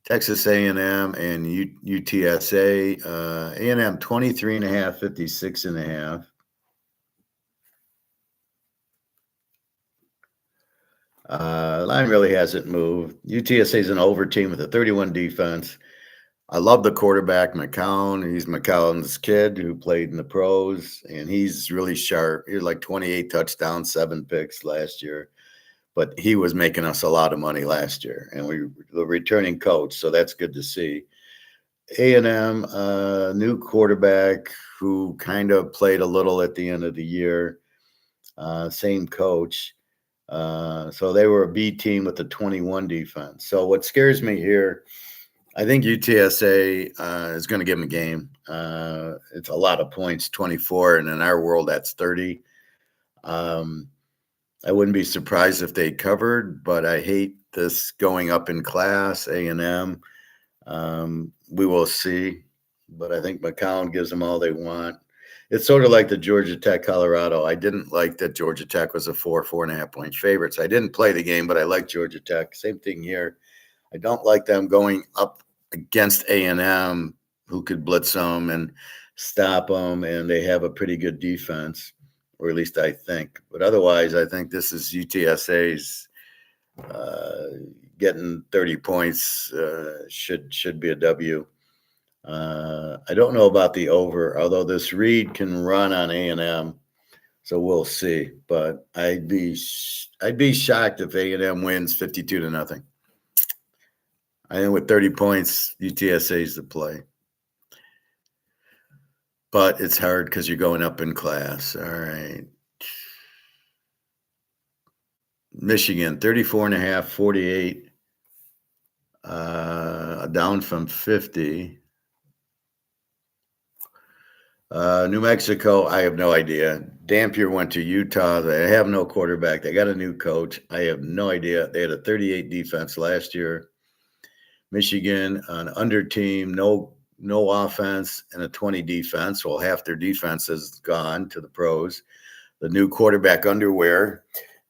Texas A&M and UTSA. A&M 23.5, 56.5. Line really hasn't moved. UTSA is an over team with a 31 defense. I love the quarterback, McCown. He's McCown's kid who played in the pros, and he's really sharp. He had like 28 touchdowns, 7 picks last year. But he was making us a lot of money last year, and we the returning coach, so that's good to see. A&M, new quarterback who kind of played a little at the end of the year. Same coach. So they were a B team with a 21 defense. So what scares me here, I think UTSA is going to give them a game. It's a lot of points, 24, and in our world, that's 30. I wouldn't be surprised if they covered, but I hate this going up in class, A&M. We will see, but I think McCown gives them all they want. It's sort of like the Georgia Tech Colorado. I didn't like that Georgia Tech was a 4.5 point favorites. I didn't play the game, but I like Georgia Tech. Same thing here. I don't like them going up against A&M, who could blitz them and stop them, and they have a pretty good defense, or at least I think. But otherwise, I think this is UTSA's getting 30 points should be a W. I don't know about the over, although this read can run on A&M, so we'll see. But I'd be shocked if A&M wins 52-0. I think with 30 points, UTSA is the play. But it's hard because you're going up in class. All right. Michigan, 34.5, 48, down from 50. New Mexico, I have no idea. Dampier went to Utah. They have no quarterback. They got a new coach. I have no idea. They had a 38 defense last year. Michigan, an under team, no offense, and a 20 defense. Well, half their defense is gone to the pros. The new quarterback underwear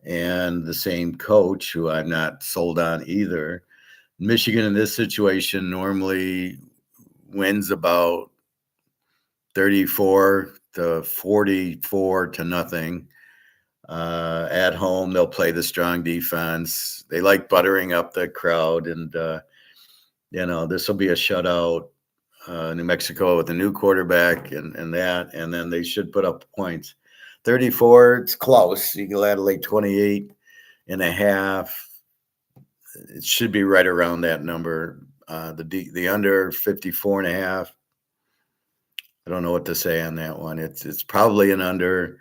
and the same coach, who I'm not sold on either. Michigan in this situation normally wins about 34 to 44 to nothing. At home, they'll play the strong defense. They like buttering up the crowd, and this will be a shutout. New Mexico with a new quarterback and then they should put up points. 34, it's close. You can add like 28 and a half. It should be right around that number. The under 54 and a half. I don't know what to say on that one. It's probably an under.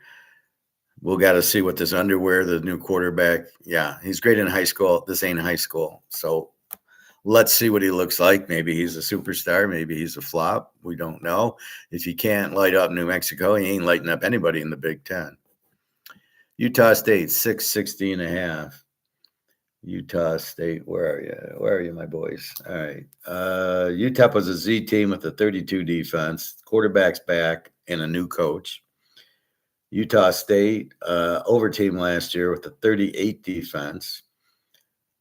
We'll got to see what this underwear, the new quarterback. Yeah, he's great in high school. This ain't high school. So let's see what he looks like. Maybe he's a superstar. Maybe he's a flop. We don't know. If he can't light up New Mexico, he ain't lighting up anybody in the Big Ten. Utah State, 660 and a half. Utah State, where are you? Where are you, my boys? All right. UTEP was a Z team with a 32 defense, quarterback's back, and a new coach. Utah State, over team last year with a 38 defense,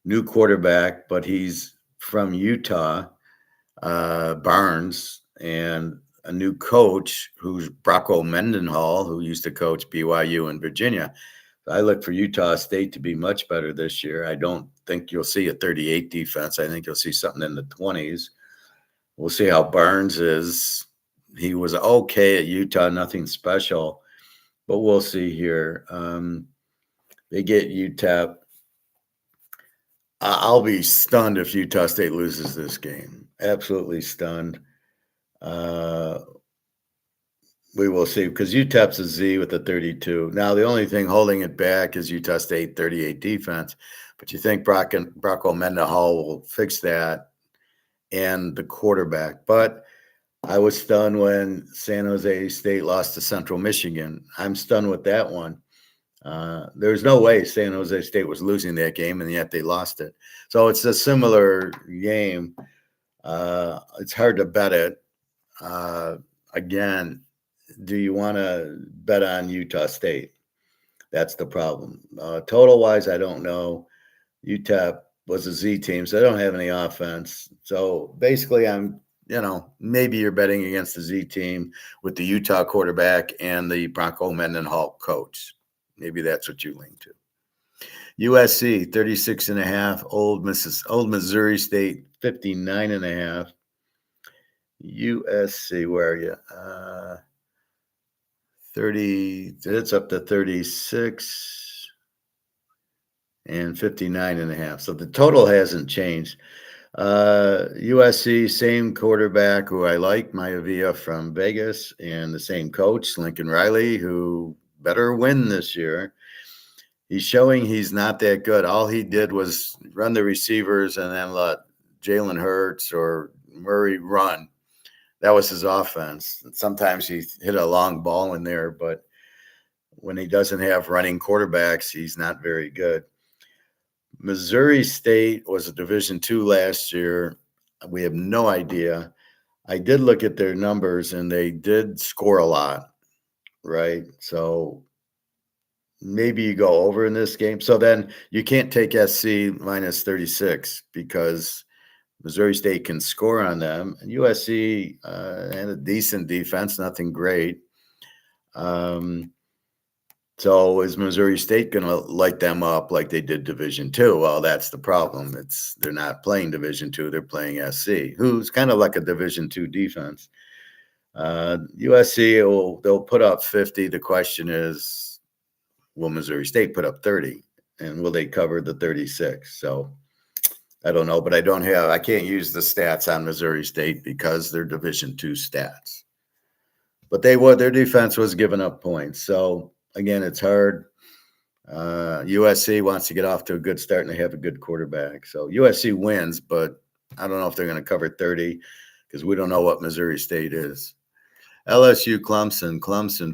new quarterback, but he's from Utah, Barnes, and a new coach who's Brocco Mendenhall, who used to coach BYU in Virginia. I look for Utah State to be much better this year. I don't think you'll see a 38 defense. I think you'll see something in the 20s. We'll see how Barnes is. He was okay at Utah, nothing special, but we'll see here. They get UTEP. I'll be stunned if Utah State loses this game. Absolutely stunned. We will see, because UTEP's a Z with a 32. Now, the only thing holding it back is Utah State 38 defense. But you think Brocco Mendenhall will fix that and the quarterback. But I was stunned when San Jose State lost to Central Michigan. I'm stunned with that one. There's no way San Jose State was losing that game, and yet they lost it. So it's a similar game. It's hard to bet it. Again, do you want to bet on Utah State? That's the problem. Total-wise, I don't know. UTEP was a Z team, so they don't have any offense. So basically, maybe you're betting against the Z team with the Utah quarterback and the Brocco Mendenhall coach. Maybe that's what you lean to. USC, 36 and a half. Old Missouri State, 59 and a half. USC, where are you? 30, it's up to 36 and 59 and a half. So the total hasn't changed. USC, same quarterback who I like, Maivia from Vegas, and the same coach, Lincoln Riley, who better win this year. He's showing he's not that good. All he did was run the receivers and then let Jalen Hurts or Murray run. That was his offense. Sometimes he hit a long ball in there, but when he doesn't have running quarterbacks, he's not very good. Missouri State was a Division II last year. We have no idea. I did look at their numbers, and they did score a lot, right? So maybe you go over in this game. So then you can't take SC minus 36 because Missouri State can score on them. And USC had a decent defense, nothing great. So is Missouri State going to light them up like they did Division II? Well, that's the problem. They're not playing Division II. They're playing SC, who's kind of like a Division II defense. USC, they'll put up 50. The question is, will Missouri State put up 30? And will they cover the 36? So I don't know, but I can't use the stats on Missouri State because they're Division II stats. But their defense was giving up points. So again, it's hard. USC wants to get off to a good start, and they have a good quarterback. So USC wins, but I don't know if they're going to cover 30 because we don't know what Missouri State is. LSU Clemson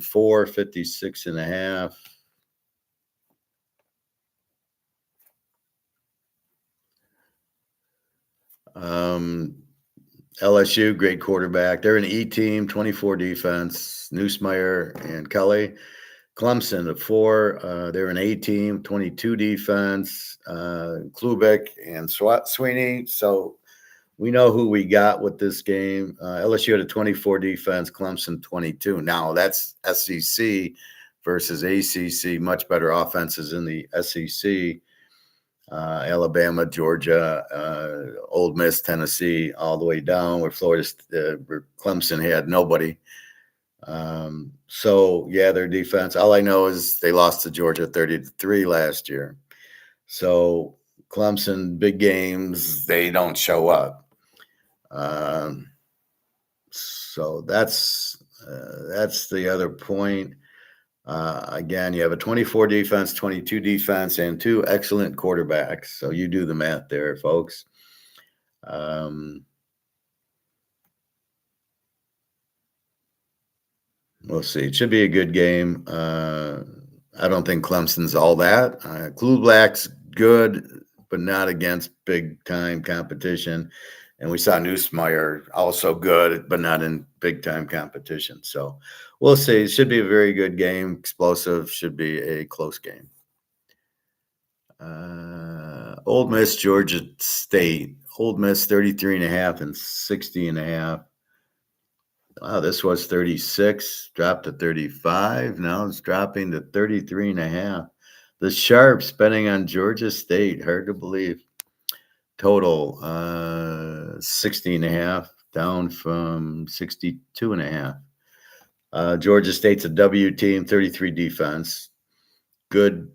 456 and a half. LSU, great quarterback. They're an E team, 24 defense, Neusmeyer and Kelly. Clemson at 4. They're an A team, 22 defense, Klubik and Sweeney. So we know who we got with this game. LSU had a 24 defense, Clemson 22. Now that's SEC versus ACC, much better offenses in the SEC. Alabama, Georgia, Ole Miss, Tennessee, all the way down where where Clemson had nobody. So yeah, their defense. All I know is they lost to Georgia 30-3 last year. So Clemson, big games, they don't show up. So that's the other point. Again, you have a 24 defense, 22 defense, and 2 excellent quarterbacks. So you do the math there, folks. We'll see. It should be a good game. I don't think Clemson's all that. Blacks good, but not against big-time competition. And we saw Newsmeyer also good, but not in big-time competition. So we'll see. It should be a very good game. Explosive. Should be a close game. Ole Miss, Georgia State. Ole Miss 33.5 and 60.5. Wow, this was 36, dropped to 35. Now it's dropping to 33.5. The Sharps betting on Georgia State. Hard to believe. Total 60.5, down from 62.5. Georgia State's a W team, 33 defense. Good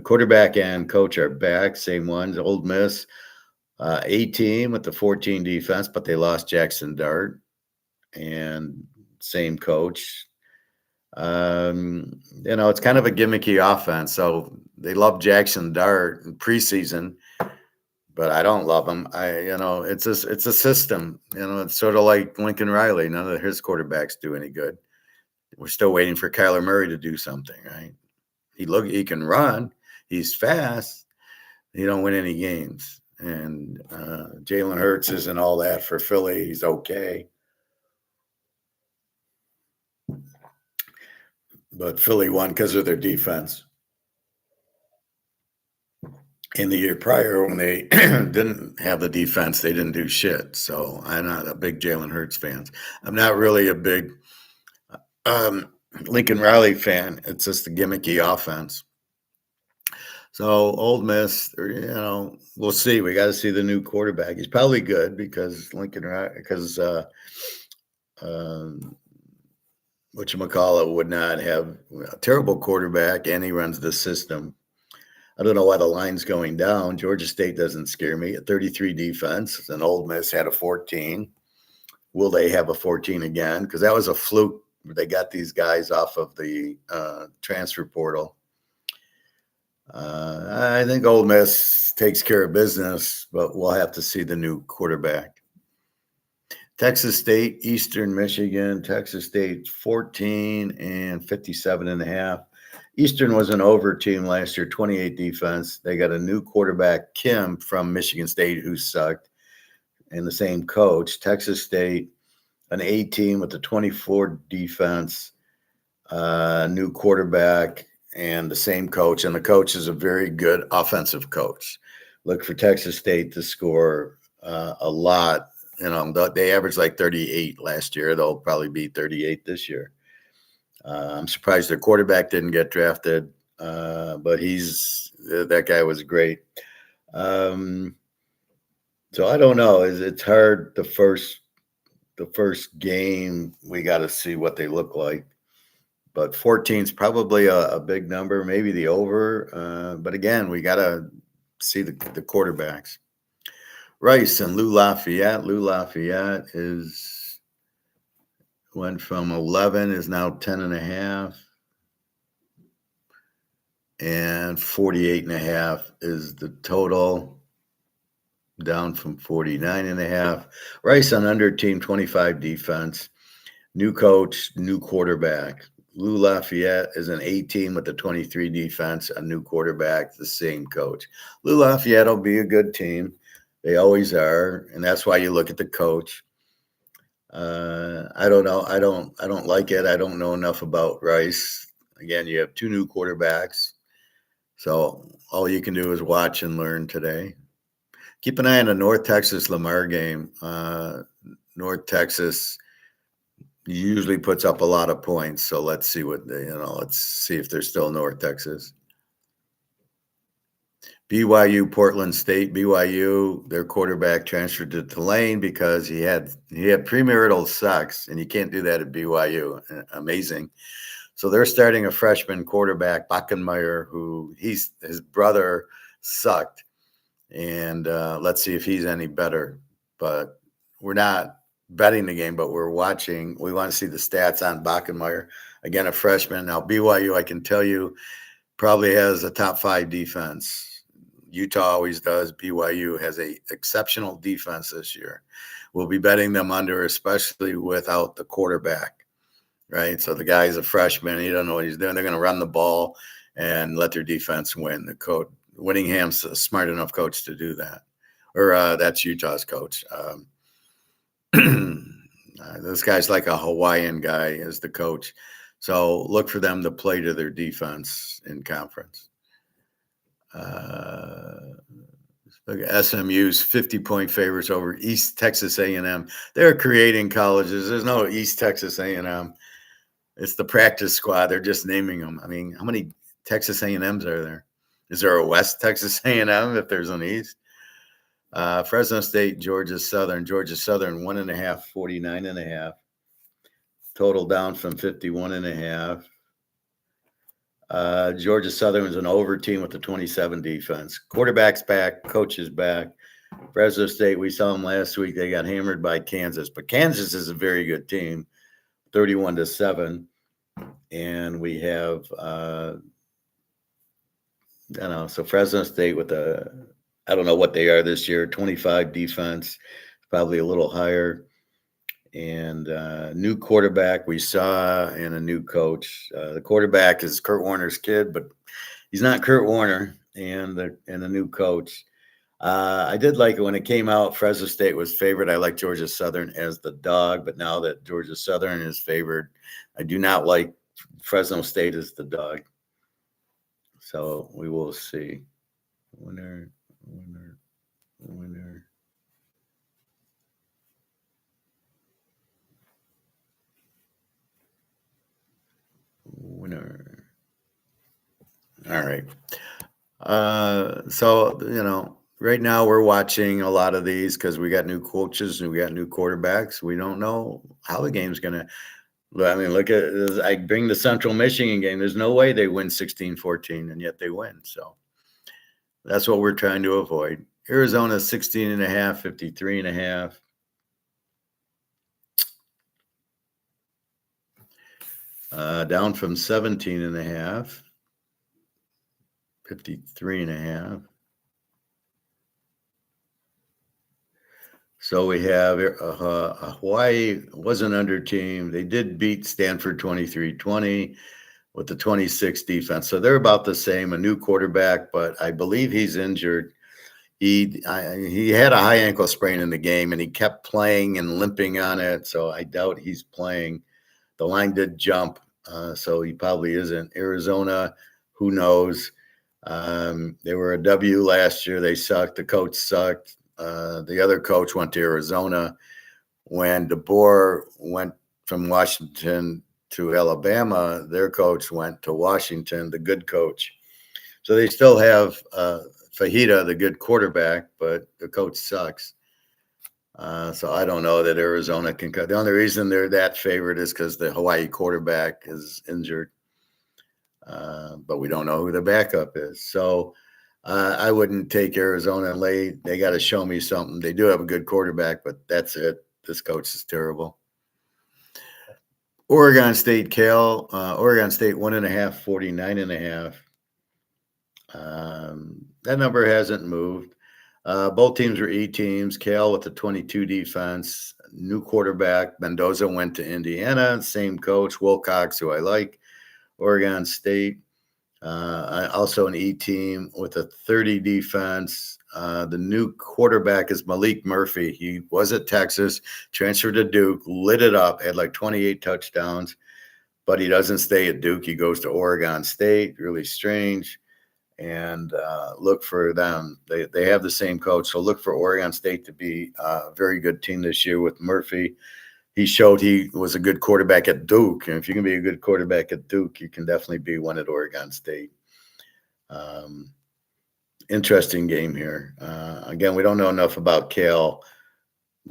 quarterback and coach are back, same ones. Ole Miss, A team with the 14 defense, but they lost Jackson Dart and same coach. It's kind of a gimmicky offense. So they love Jackson Dart in preseason, but I don't love him. It's a system. It's sort of like Lincoln Riley. None of his quarterbacks do any good. We're still waiting for Kyler Murray to do something, right? He can run. He's fast. He don't win any games. And Jalen Hurts isn't all that for Philly. He's okay. But Philly won because of their defense. In the year prior, when they didn't have the defense, they didn't do shit. So I'm not a big Jalen Hurts fan. I'm not really a big Lincoln Riley fan. It's just a gimmicky offense. So Ole Miss, we'll see. We got to see the new quarterback. He's probably good because whatchamacallit would not have a terrible quarterback, and he runs the system. I don't know why the line's going down. Georgia State doesn't scare me. A 33 defense, and Ole Miss had a 14. Will they have a 14 again? Because that was a fluke. They got these guys off of the transfer portal. I think Ole Miss takes care of business, but we'll have to see the new quarterback. Texas State, Eastern Michigan. Texas State 14 and 57.5. Eastern was an over team last year, 28 defense. They got a new quarterback, Kim, from Michigan State, who sucked, and the same coach. Texas State, an A team with a 24 defense, new quarterback, and the same coach. And the coach is a very good offensive coach. Look for Texas State to score a lot. They averaged like 38 last year. They'll probably be 38 this year. I'm surprised their quarterback didn't get drafted, but that guy was great. So I don't know. It's hard. The first game, we got to see what they look like. But 14 is probably a big number, maybe the over. But again, we got to see the quarterbacks. Rice and Lou Lafayette. Lou Lafayette went from 11, is now 10.5. And 48.5 is the total, down from 49.5. Rice on under team, 25 defense. New coach, new quarterback. Lou Lafayette is an A team with a 23 defense, a new quarterback, the same coach. Lou Lafayette will be a good team. They always are, and that's why you look at the coach. I don't know. I don't like it. I don't know enough about Rice. Again, you have 2 new quarterbacks, so all you can do is watch and learn today. Keep an eye on the North Texas Lamar game. North Texas usually puts up a lot of points, so let's see what let's see if they're still North Texas. BYU, Portland State. BYU, their quarterback transferred to Tulane because he had premarital sex, and you can't do that at BYU. Amazing. So they're starting a freshman quarterback, Backenmeyer, who his brother sucked, and let's see if he's any better. But we're not betting the game, but we're watching. We want to see the stats on Backenmeyer. Again, a freshman. Now BYU, I can tell you, probably has a top 5 defense. Utah always does. BYU has a exceptional defense this year. We'll be betting them under, especially without the quarterback, right? So the guy's a freshman. He doesn't know what he's doing. They're going to run the ball and let their defense win. The coach, Whittingham's a smart enough coach to do that. Or that's Utah's coach. This guy's like a Hawaiian guy as the coach. So look for them to play to their defense in conference. Look at SMU's 50-point favorites over East Texas A&M. They're creating colleges. There's no East Texas A&M. It's the practice squad. They're just naming them. I mean, how many Texas A&Ms are there? Is there a West Texas A&M if there's an East? Fresno State, Georgia Southern. Georgia Southern 1.5, 49.5. Total down from 51.5. Georgia Southern was an over team with the 27 defense. Quarterback's back, coach is back. Fresno State, we saw them last week. They got hammered by Kansas, but Kansas is a very good team, 31-7. And we have, so Fresno State with I don't know what they are this year, 25 defense, probably a little higher. And new quarterback we saw, and a new coach. The quarterback is Kurt Warner's kid, but he's not Kurt Warner. And a new coach. I did like it when it came out. Fresno State was favored. I like Georgia Southern as the dog, but now that Georgia Southern is favored, I do not like Fresno State as the dog. So we will see. Winner. All right. So, right now we're watching a lot of these because we got new coaches and we got new quarterbacks. We don't know how the game's going to. I mean, look at, I bring the Central Michigan game. There's no way they win 16-14, and yet they win. So that's what we're trying to avoid. Arizona 16.5, 53.5. Down from 17.5, 53.5. So we have Hawaii was an under team. They did beat Stanford 23-20 with the 26 defense. So they're about the same. A new quarterback, but I believe he's injured. He had a high ankle sprain in the game, and he kept playing and limping on it. So I doubt he's playing. The line did jump, so he probably isn't. Arizona, who knows? They were a W last year. They sucked. The coach sucked. The other coach went to Arizona. When DeBoer went from Washington to Alabama, their coach went to Washington, the good coach. So they still have Fajita, the good quarterback, but the coach sucks. So I don't know that Arizona can cut. The only reason they're that favored is because the Hawaii quarterback is injured. But we don't know who the backup is. So I wouldn't take Arizona late. They got to show me something. They do have a good quarterback, but that's it. This coach is terrible. Oregon State, Cal. Oregon State 1.5, 49.5. That number hasn't moved. Both teams were E teams. Cal with the 22 defense. New quarterback. Mendoza went to Indiana. Same coach, Wilcox, who I like. Oregon State. Also an E team with a 30 defense. The new quarterback is Malik Murphy. He was at Texas, transferred to Duke, lit it up, had like 28 touchdowns, but he doesn't stay at Duke. He goes to Oregon State. Really strange. and look for them. They have the same coach, so look for Oregon State to be a very good team this year with Murphy. He showed he was a good quarterback at Duke, and if you can be a good quarterback at Duke, you can definitely be one at Oregon State. Interesting game here. Again, we don't know enough about Cal.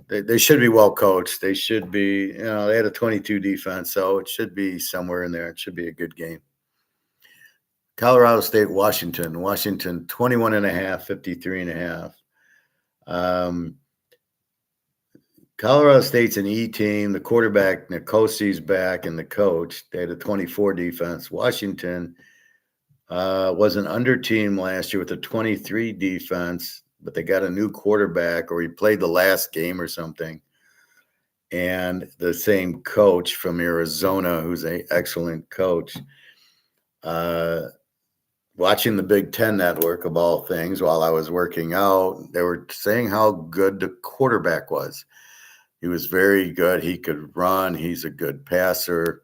They should be well coached. They should be, they had a 22 defense, so it should be somewhere in there. It should be a good game. Colorado State, Washington. Washington, 21.5, 53.5. Colorado State's an E team. The quarterback, Nikosi's back, and the coach. They had a 24 defense. Washington was an under team last year with a 23 defense, but they got a new quarterback, or he played the last game or something. And the same coach from Arizona, who's an excellent coach. Watching the Big Ten Network, of all things, while I was working out, they were saying how good the quarterback was. He was very good. He could run. He's a good passer.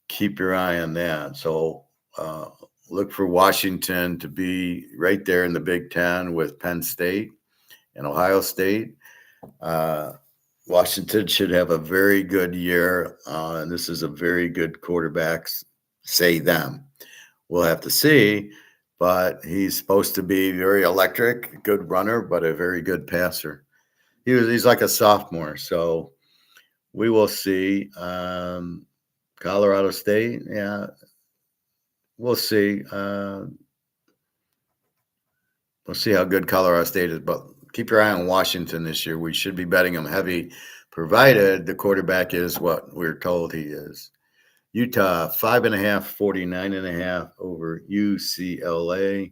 Keep your eye on that. So look for Washington to be right there in the Big Ten with Penn State and Ohio State. Washington should have a very good year, and this is a very good quarterback, say them. We'll have to see, but he's supposed to be very electric, good runner, but a very good passer. He's like a sophomore, so we will see. Colorado State, yeah, we'll see. We'll see how good Colorado State is, but keep your eye on Washington this year. We should be betting them heavy, provided the quarterback is what we're told he is. Utah, 5.5, 49.5 over UCLA.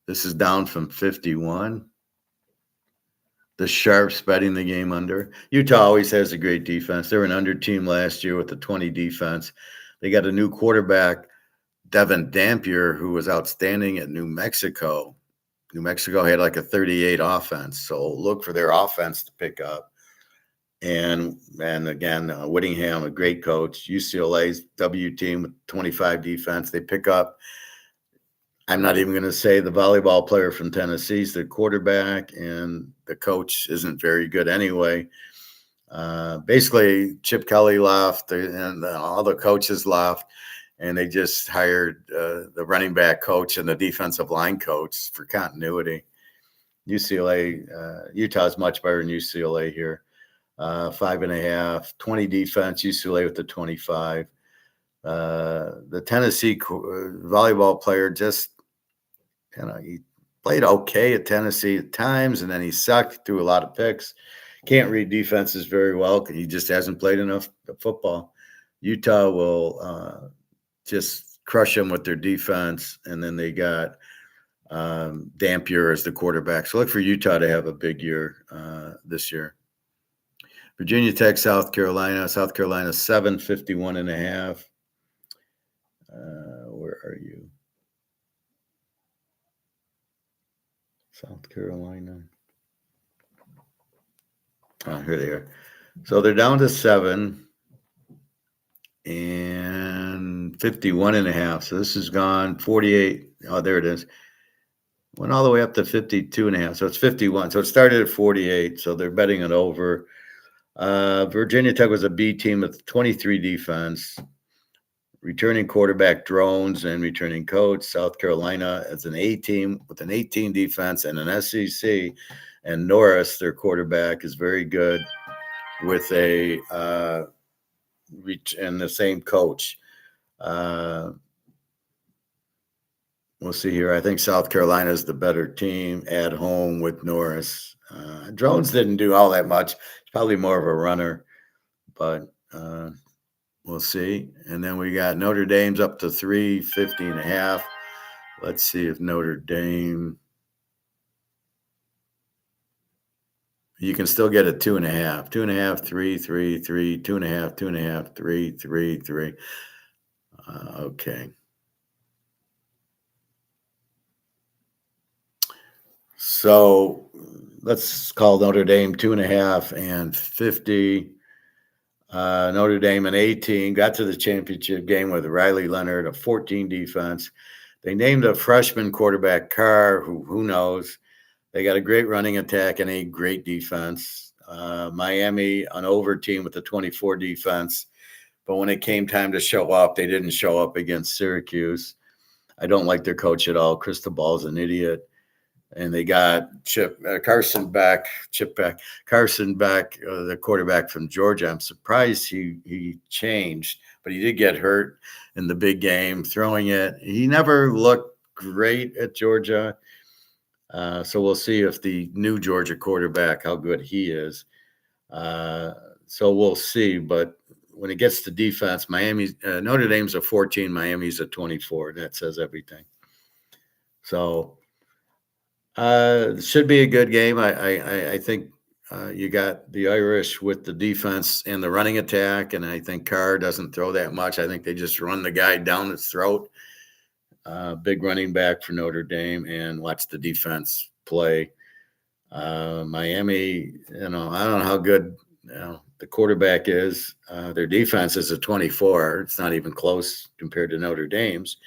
This is down from 51. The Sharps betting the game under. Utah always has a great defense. They were an under team last year with a 20 defense. They got a new quarterback, Devin Dampier, who was outstanding at New Mexico. New Mexico had like a 38 offense, so look for their offense to pick up. And again, Whittingham, a great coach. UCLA's W team with 25 defense. They pick up, I'm not even going to say the volleyball player from Tennessee's the quarterback, and the coach isn't very good anyway. Basically, Chip Kelly left, and all the coaches left, and they just hired the running back coach and the defensive line coach for continuity. Utah's much better than UCLA here. 5.5, 20 defense, UCLA with the 25. The Tennessee volleyball player just, he played okay at Tennessee at times, and then he sucked, threw a lot of picks. Can't read defenses very well. He just hasn't played enough football. Utah will just crush them with their defense, and then they got Dampier as the quarterback. So look for Utah to have a big year this year. Virginia Tech, South Carolina. South Carolina, 7, 51.5. Where are you? South Carolina. Oh, here they are. So they're down to 7 and 51.5. So this has gone 48. Oh, there it is. Went all the way up to 52.5. So it's 51. So it started at 48. So they're betting it over. Virginia Tech was a B team with 23 defense. Returning quarterback Drones and returning coach. South Carolina as an A team with an 18 defense and an SEC. And Norris, their quarterback, is very good with a and the same coach. We'll see here. I think South Carolina is the better team at home with Norris. Drones didn't do all that much. He's probably more of a runner, but we'll see. And then we got Notre Dame's up to 350.5. Let's see if Notre Dame. You can still get a 2.5, 2.5, 3, 3, 3, 2.5, 2.5, 3, 3, 3. Okay. So let's call Notre Dame 2.5 and 50. Notre Dame an 18 got to the championship game with Riley Leonard, a 14 defense. They named a freshman quarterback Carr, who knows. They got a great running attack and a great defense. Miami, an over team with a 24 defense. But when it came time to show up, they didn't show up against Syracuse. I don't like their coach at all. Cristobal's an idiot. And they got Carson Beck, the quarterback from Georgia. I'm surprised he changed, but he did get hurt in the big game throwing it. He never looked great at Georgia. So we'll see if the new Georgia quarterback, how good he is. So we'll see. But when it gets to defense, Notre Dame's a 14, Miami's a 24. That says everything. So should be a good game. I think you got the Irish with the defense and the running attack, and I think Carr doesn't throw that much. I think they just run the guy down his throat. Big running back for Notre Dame, and watch the defense play. Miami, I don't know how good the quarterback is. Their defense is a 24. It's not even close compared to Notre Dame's.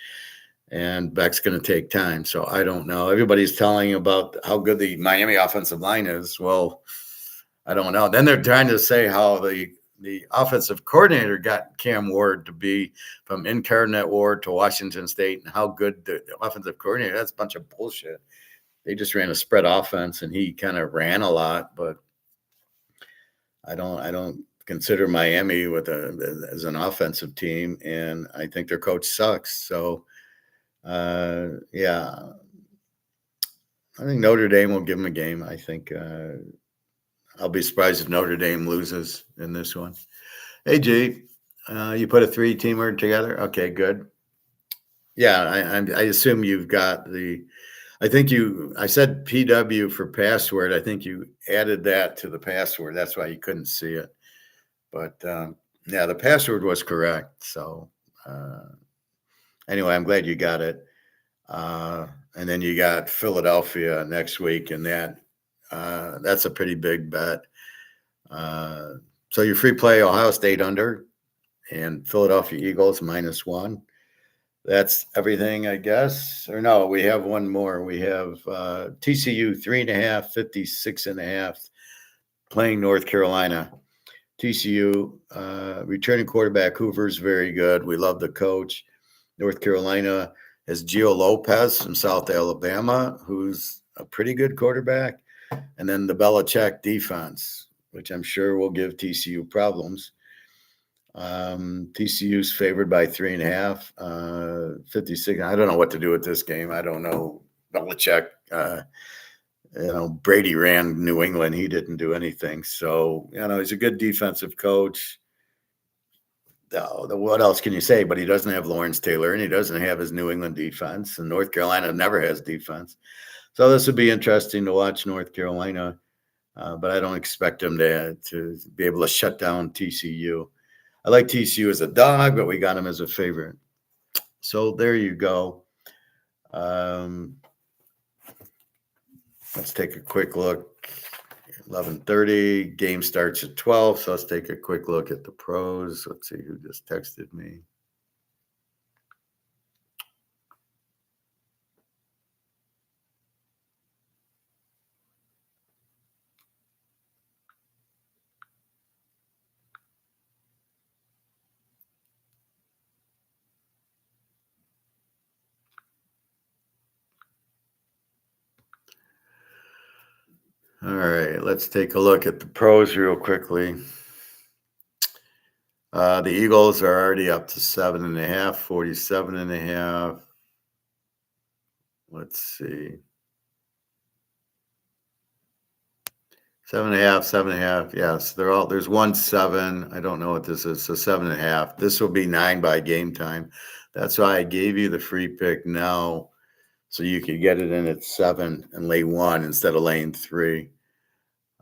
And Beck's going to take time. So I don't know. Everybody's telling about how good the Miami offensive line is. Well, I don't know. Then they're trying to say how the offensive coordinator got Cam Ward to be from Incarnate Ward to Washington State, and how good the offensive coordinator. That's a bunch of bullshit. They just ran a spread offense, and he kind of ran a lot. But I don't consider Miami as an offensive team, and I think their coach sucks. So. Yeah, I think Notre Dame will give them a game. I think I'll be surprised if Notre Dame loses in this one. Hey, G, you put a 3-teamer together? Okay, good. Yeah, I assume you've got I said PW for password. I think you added that to the password. That's why you couldn't see it. But yeah, the password was correct. So anyway, I'm glad you got it. And then you got Philadelphia next week, and that's a pretty big bet. So your free play Ohio State under and Philadelphia Eagles -1. That's everything, I guess. Or no, we have one more. We have TCU 3.5, 56.5 playing North Carolina. TCU returning quarterback Hoover's very good. We love the coach. North Carolina has Gio Lopez from South Alabama, who's a pretty good quarterback. And then the Belichick defense, which I'm sure will give TCU problems. TCU's favored by 3.5, 56. I don't know what to do with this game. I don't know. Belichick, Brady ran New England. He didn't do anything. So, he's a good defensive coach. What else can you say? But he doesn't have Lawrence Taylor, and he doesn't have his New England defense. And North Carolina never has defense. So this would be interesting to watch North Carolina. But I don't expect them to be able to shut down TCU. I like TCU as a dog, but we got him as a favorite. So there you go. Let's take a quick look. 11:30. Game starts at 12. So let's take a quick look at the pros. Let's see who just texted me. All right, let's take a look at the pros real quickly. The Eagles are already up to 7.5, 47.5. Let's see. 7.5, 7.5. Yes, there's 1-7. I don't know what this is. So 7.5. This will be 9 by game time. That's why I gave you the free pick now, so you could get it in at 7 and lay 1 instead of laying 3.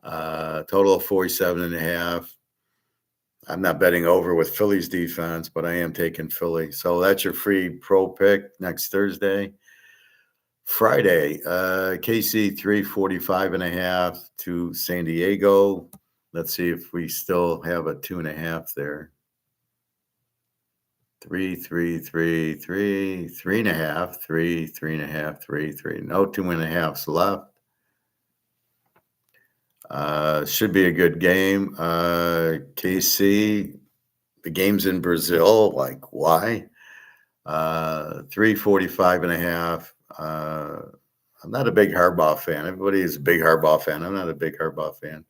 Total of 47.5. I'm not betting over with Philly's defense, but I am taking Philly. So that's your free pro pick next Thursday. Friday, KC 345.5 to San Diego. Let's see if we still have a 2.5 there. Three, three, three, three, 3.5, three, 3.5, three, three. No 2.5s left. Should be a good game. KC, the game's in Brazil. Like, why? 345.5. I'm not a big Harbaugh fan. Everybody is a big Harbaugh fan. I'm not a big Harbaugh fan.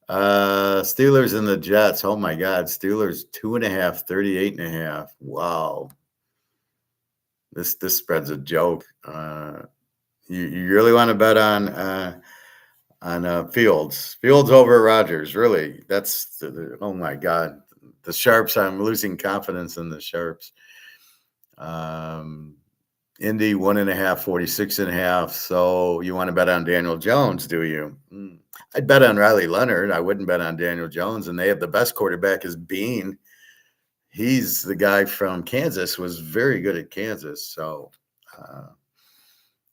Steelers and the Jets. Oh my God. Steelers 2.5, 38.5. Wow. This spread's a joke. You really want to bet on Fields over Rodgers? Really? Oh my God. The Sharps. I'm losing confidence in the Sharps. Indy 1.5, 46.5. So you want to bet on Daniel Jones, do you? I'd bet on Riley Leonard. I wouldn't bet on Daniel Jones. And they have the best quarterback is Bean. He's the guy from Kansas, was very good at Kansas. So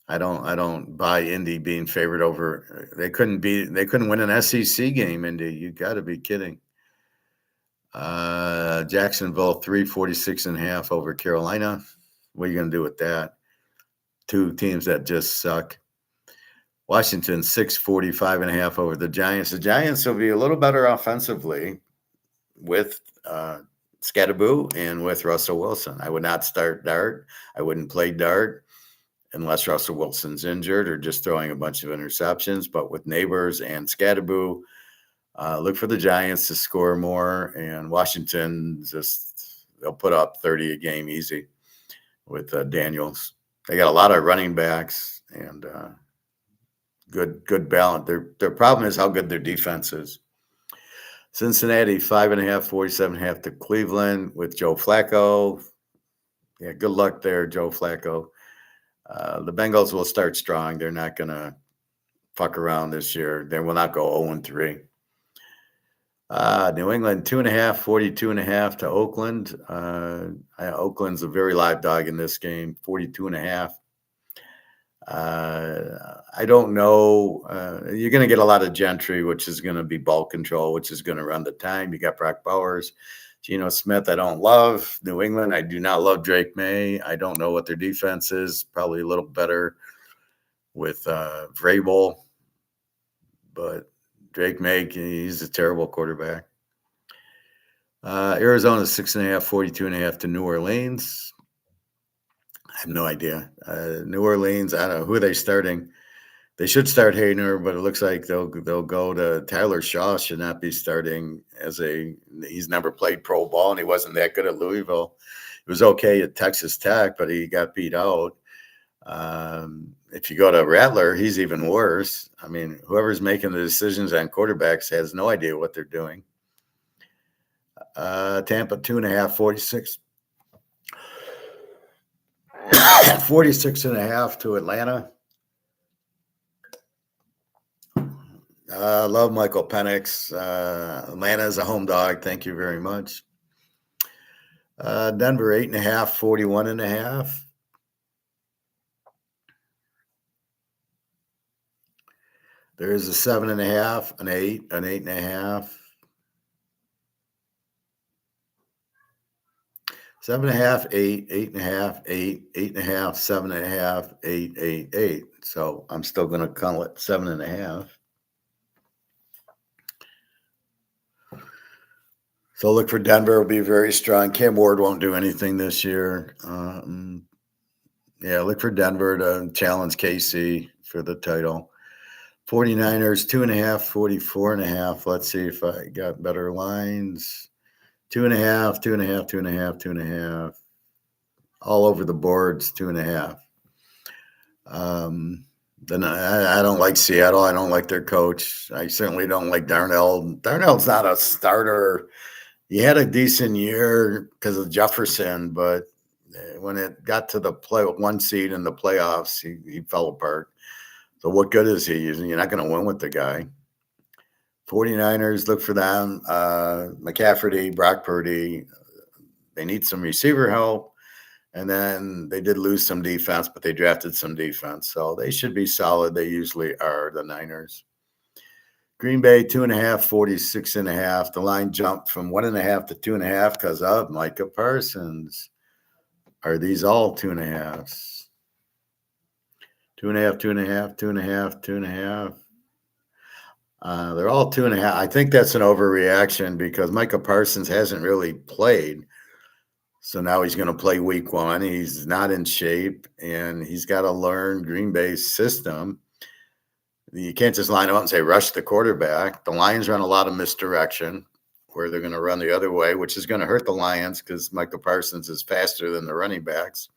I don't buy Indy being favored over. They couldn't win an SEC game, Indy. You got to be kidding. Jacksonville 346.5 over Carolina. What are you going to do with that? Two teams that just suck. Washington 645.5 over the Giants. The Giants will be a little better offensively with Scatterboo and with Russell Wilson. I would not start Dart. I wouldn't play Dart unless Russell Wilson's injured or just throwing a bunch of interceptions. But with Neighbors and Scatterboo, look for the Giants to score more. And Washington, they'll put up 30 a game easy with Daniels. They got a lot of running backs and good balance. Their problem is how good their defense is. Cincinnati 5.5, 47.5 to Cleveland with Joe Flacco. Yeah, good luck there, Joe Flacco. The Bengals will start strong. They're not going to fuck around this year. They will not go 0-3. New England 2.5, 42.5 to Oakland. Oakland's a very live dog in this game, 42.5. I don't know. You're going to get a lot of Gentry, which is going to be ball control, which is going to run the time. You got Brock Bowers, Geno Smith. I don't love New England. I do not love Drake May. I don't know what their defense is. Probably a little better with Vrabel, but Drake May, he's a terrible quarterback. Arizona 6.5, 42.5 to New Orleans. I have no idea. New Orleans, I don't know. Who are they starting? They should start Hayner, but it looks like they'll go to Tyler Shaw. Should not be starting he's never played pro ball, and he wasn't that good at Louisville. It was okay at Texas Tech, but he got beat out. If you go to Rattler, he's even worse. I mean, whoever's making the decisions on quarterbacks has no idea what they're doing. Tampa 2.5, 46. 46.5 to Atlanta. Love Michael Penix. Atlanta is a home dog. Thank you very much. Denver 8.5, 41.5. There is a 7.5, an 8, an 8.5. 7.5, 8, 8.5, 8, 8.5, 7.5, 8, 8, 8. So I'm still going to call it 7.5. So look for Denver. Will be very strong. Cam Ward won't do anything this year. Look for Denver to challenge KC for the title. 49ers 2.5, 44.5. Let's see if I got better lines. 2.5, 2.5, 2.5, 2.5. All over the boards, 2.5. Then I don't like Seattle. I don't like their coach. I certainly don't like Darnell. Darnell's not a starter. He had a decent year because of Jefferson, but when it got to the one seed in the playoffs, he fell apart. So what good is he? You're not going to win with the guy. 49ers, look for them. McCaffrey, Brock Purdy. They need some receiver help. And then they did lose some defense, but they drafted some defense. So they should be solid. They usually are, the Niners. Green Bay 2.5, 46.5. The line jumped from 1.5 to 2.5 because of Micah Parsons. Are these all 2.5s? 2.5, 2.5, 2.5, 2.5. They're all 2.5. I think that's an overreaction because Micah Parsons hasn't really played. So now he's going to play week 1. He's not in shape, and he's got to learn Green Bay's system. You can't just line up and say, rush the quarterback. The Lions run a lot of misdirection where they're going to run the other way, which is going to hurt the Lions because Micah Parsons is faster than the running backs.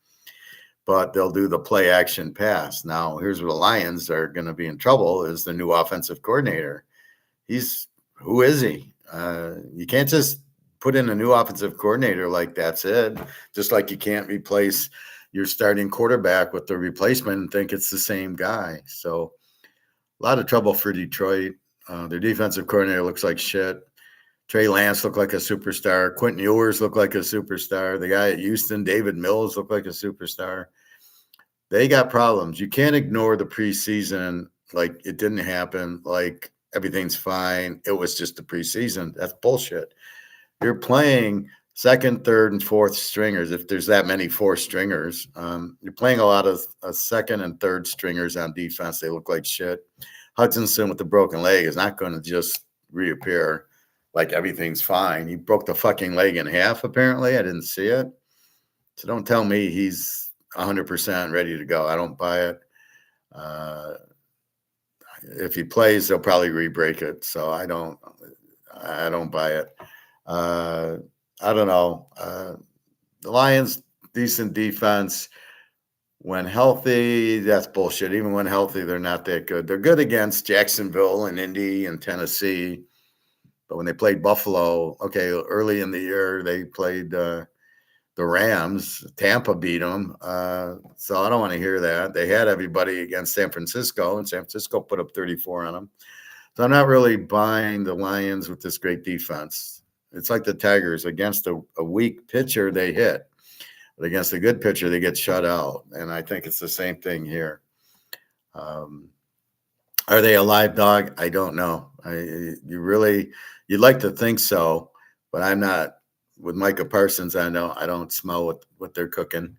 But they'll do the play action pass. Now, here's where the Lions are going to be in trouble is the new offensive coordinator. Who is he? You can't just put in a new offensive coordinator like that's it. Just like you can't replace your starting quarterback with the replacement and think it's the same guy. So a lot of trouble for Detroit. Their defensive coordinator looks like shit. Trey Lance looked like a superstar. Quentin Ewers looked like a superstar. The guy at Houston, David Mills, looked like a superstar. They got problems. You can't ignore the preseason like it didn't happen, like everything's fine. It was just the preseason. That's bullshit. You're playing second, third, and fourth stringers. If there's that many fourth stringers, you're playing a lot of second and third stringers on defense. They look like shit. Hutchinson with the broken leg is not going to just reappear like everything's fine. He broke the fucking leg in half, apparently. I didn't see it. So don't tell me he's 100% ready to go. I don't buy it. If he plays, they'll probably re-break it. So I don't buy it. I don't know. The Lions, decent defense. When healthy, that's bullshit. Even when healthy, they're not that good. They're good against Jacksonville and Indy and Tennessee. But when they played Buffalo, okay, early in the year, they played the Rams. Tampa beat them. So I don't want to hear that. They had everybody against San Francisco, and San Francisco put up 34 on them. So I'm not really buying the Lions with this great defense. It's like the Tigers. Against a weak pitcher, they hit. But against a good pitcher, they get shut out. And I think it's the same thing here. Are they a live dog? I don't know. You'd like to think so, but I'm not. With Micah Parsons, I don't smell what they're cooking.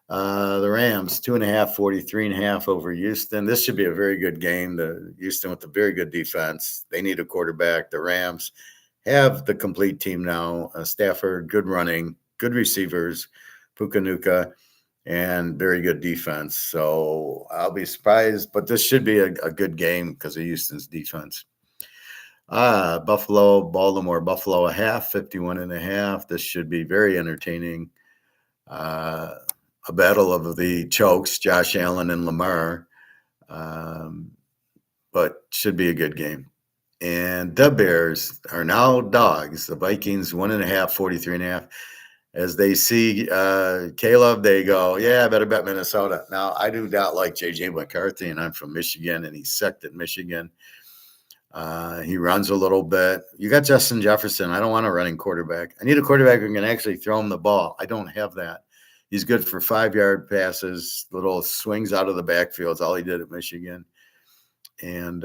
The Rams, 2.5, 43.5 over Houston. This should be a very good game. The Houston with a very good defense. They need a quarterback. The Rams have the complete team now. Stafford, good running, good receivers, Puka, and very good defense. So I'll be surprised, but this should be a good game because of Houston's defense. Buffalo, Baltimore, Buffalo a half, 51.5. This should be very entertaining. A battle of the chokes, Josh Allen and Lamar, but should be a good game. And the Bears are now dogs. The Vikings 1.5, 43.5. As they see Caleb, they go, yeah, I better bet Minnesota. Now, I do not like J.J. McCarthy, and I'm from Michigan, and he sucked at Michigan. He runs a little bit. You got Justin Jefferson. I don't want a running quarterback. I need a quarterback who can actually throw him the ball. I don't have that. He's good for 5-yard passes, little swings out of the backfield. It's all he did at Michigan. And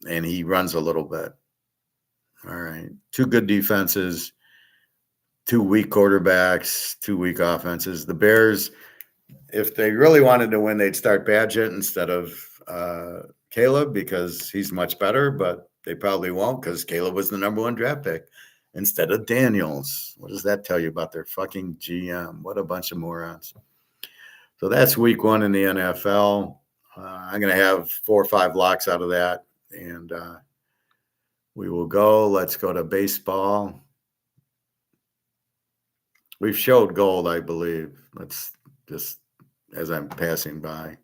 he runs a little bit. All right. 2 good defenses, 2 weak quarterbacks, 2 weak offenses. The Bears, if they really wanted to win, they'd start Badgett instead of Caleb because he's much better, but they probably won't because Caleb was the number 1 draft pick instead of Daniels. What does that tell you about their fucking GM? What a bunch of morons. So that's week 1 in the NFL. I'm going to have 4 or 5 locks out of that, and we will go. Let's go to baseball. We've showed gold, I believe. Let's just, as I'm passing by.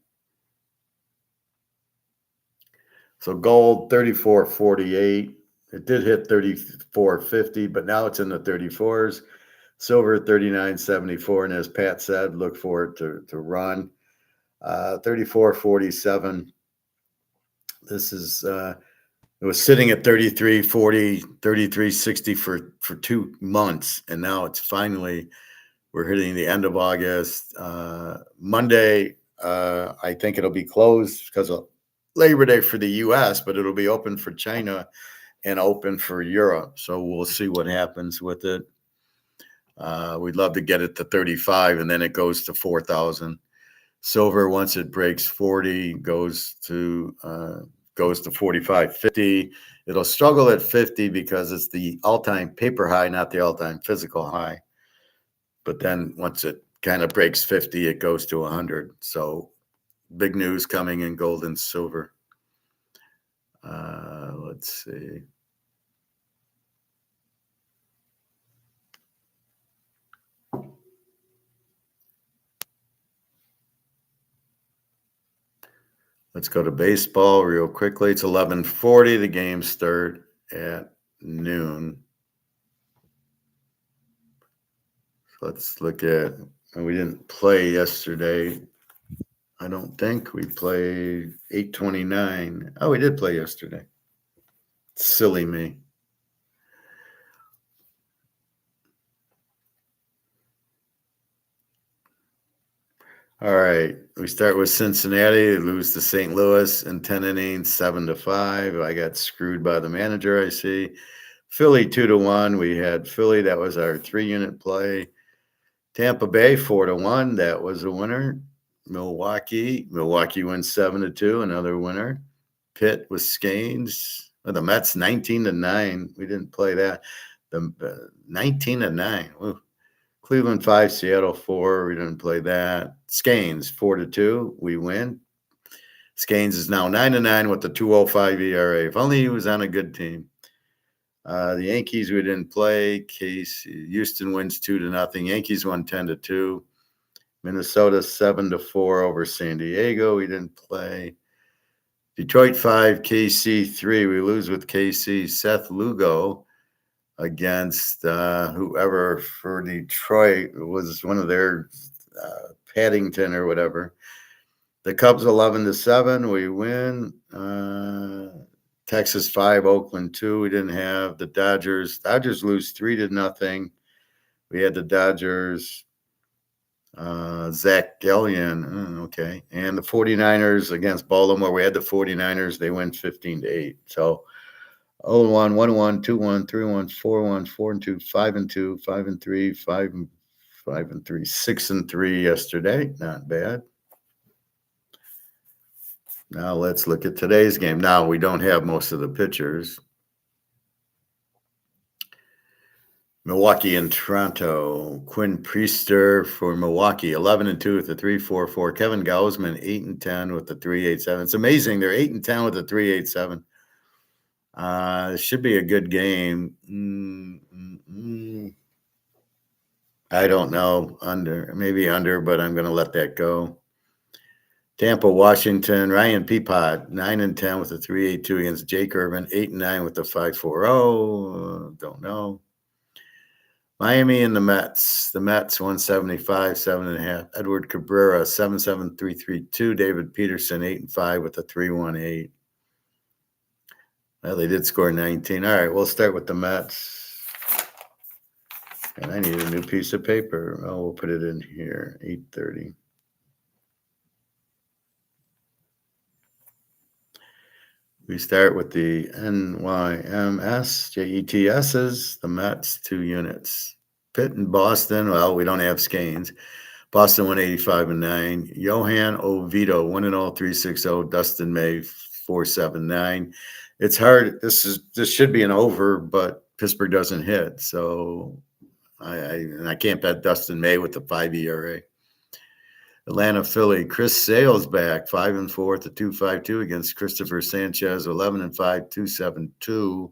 So gold, 34.48. It did hit 34.50, but now it's in the 34s. Silver, 39.74. And as Pat said, look for it to run. 34.47. This is, it was sitting at 33.40, 33.60 for 2 months. And now it's finally, we're hitting the end of August. Monday, I think it'll be closed because of Labor Day for the U.S., but it'll be open for China and open for Europe. So we'll see what happens with it. We'd love to get it to 35, and then it goes to 4,000. Silver, once it breaks 40, goes to 45, 50. It'll struggle at 50 because it's the all-time paper high, not the all-time physical high. But then once it kind of breaks 50, it goes to 100. So big news coming in gold and silver. Let's see. Let's go to baseball real quickly. It's 11:40. The games start at noon. So let's look at, and we didn't play yesterday. I don't think we played 8:29. Oh, we did play yesterday. Silly me. All right. We start with Cincinnati. They lose to St. Louis in 10 innings, 7-5. I got screwed by the manager, I see. Philly 2-1. We had Philly. That was our 3-unit play. Tampa Bay 4-1. That was a winner. Milwaukee wins 7-2. Another winner. Pitt with Scanes. The Mets 19-9. We didn't play that. The 19-9. Ooh. Cleveland 5, Seattle 4. We didn't play that. Scanes 4-2. We win. Scanes is now 9-9 with the 2.05 ERA. If only he was on a good team. The Yankees we didn't play. Houston wins 2-0. Yankees won 10-2. Minnesota 7-4 over San Diego. We didn't play. Detroit 5, KC 3. We lose with KC. Seth Lugo against whoever for Detroit was one of their Paddington or whatever. The Cubs 11-7. We win. Texas 5, Oakland 2. We didn't have the Dodgers. Dodgers lose 3-0. We had the Dodgers. Zach Gallion. Okay. And the 49ers against Baltimore. We had the 49ers. They win 15-8. So 0-1, 1-1, 2-1, 3-1, 4-1, 4-2, 5-2, 5-3, 5-3, 6-3 yesterday. Not bad. Now let's look at today's game. Now we don't have most of the pitchers. Milwaukee and Toronto. Quinn Priester for Milwaukee, 11-2 with the 3.44. Kevin Gausman, 8-10 with the 3.87. It's amazing. They're 8-10 with the 3.87. It should be a good game. I don't know. Maybe under, but I'm going to let that go. Tampa, Washington, Ryan Peapod, 9-10 with the 3.82 against Jake Irvin, 8-9 with the 5.40. Don't know. Miami and the Mets. The Mets 175, 7.5. Edward Cabrera, 7.7, 3.32. David Peterson, 8-5 with the 3.18. Well, they did score 19. All right, we'll start with the Mets. And I need a new piece of paper. Oh, we'll put it in here, 8:30. We start with the NYMS, JETSs, the Mets, 2 units. Pitt and Boston, well, we don't have Scanes. Boston 185-9. Johan Oviedo, 1-0, 3.60. Dustin May, 4.79. It's hard. This should be an over, but Pittsburgh doesn't hit. So I can't bet Dustin May with the 5 ERA. Atlanta, Philly. Chris Sale's back, 5-4 to 2.52 against Christopher Sanchez, 11-5, 2.72.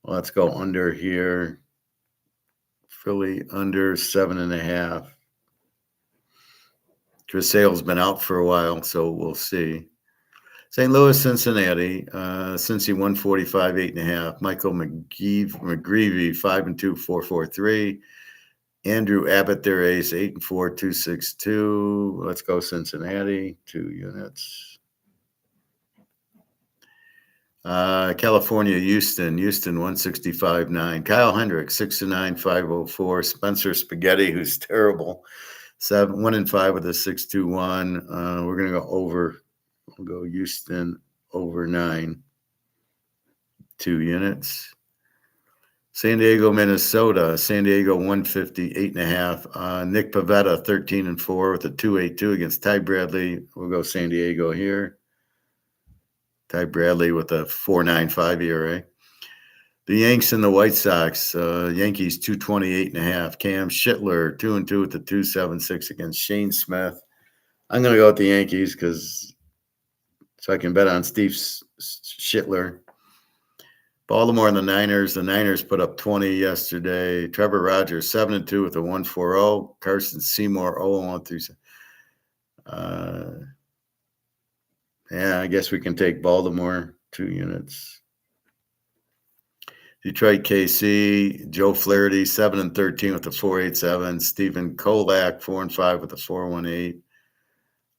Let's go under here. Philly under 7.5. Chris Sale's been out for a while, so we'll see. St. Louis, Cincinnati. Cincy 145, 8.5. Michael McGreevy, 5-2, 4.43. Andrew Abbott, their ace, 8-4, 2.62. Let's go Cincinnati, 2 units. California, Houston 165-9. Kyle Hendricks, 6-9, 5.04. Spencer Spaghetti, who's terrible, 1-5 with a 6.21. We're gonna go over We'll go Houston over 9, 2 units. San Diego, Minnesota. San Diego 150, 8.5. Nick Pavetta 13-4 with a 2.82 against Ty Bradley. We'll go San Diego here. Ty Bradley with a 4.95 ERA. The Yanks and the White Sox. Yankees 228.5. Cam Schittler 2-2 with the 2.76 against Shane Smith. I'm going to go with the Yankees so I can bet on Steve Schittler. Baltimore and the Niners. The Niners put up 20 yesterday. Trevor Rogers 7-2 with a 1.40. Carson Seymour 0-1 yeah, I guess we can take Baltimore 2 units. Detroit KC. Joe Flaherty 7-13 with a 4.87. Stephen Kolak 4-5 with a 4.18.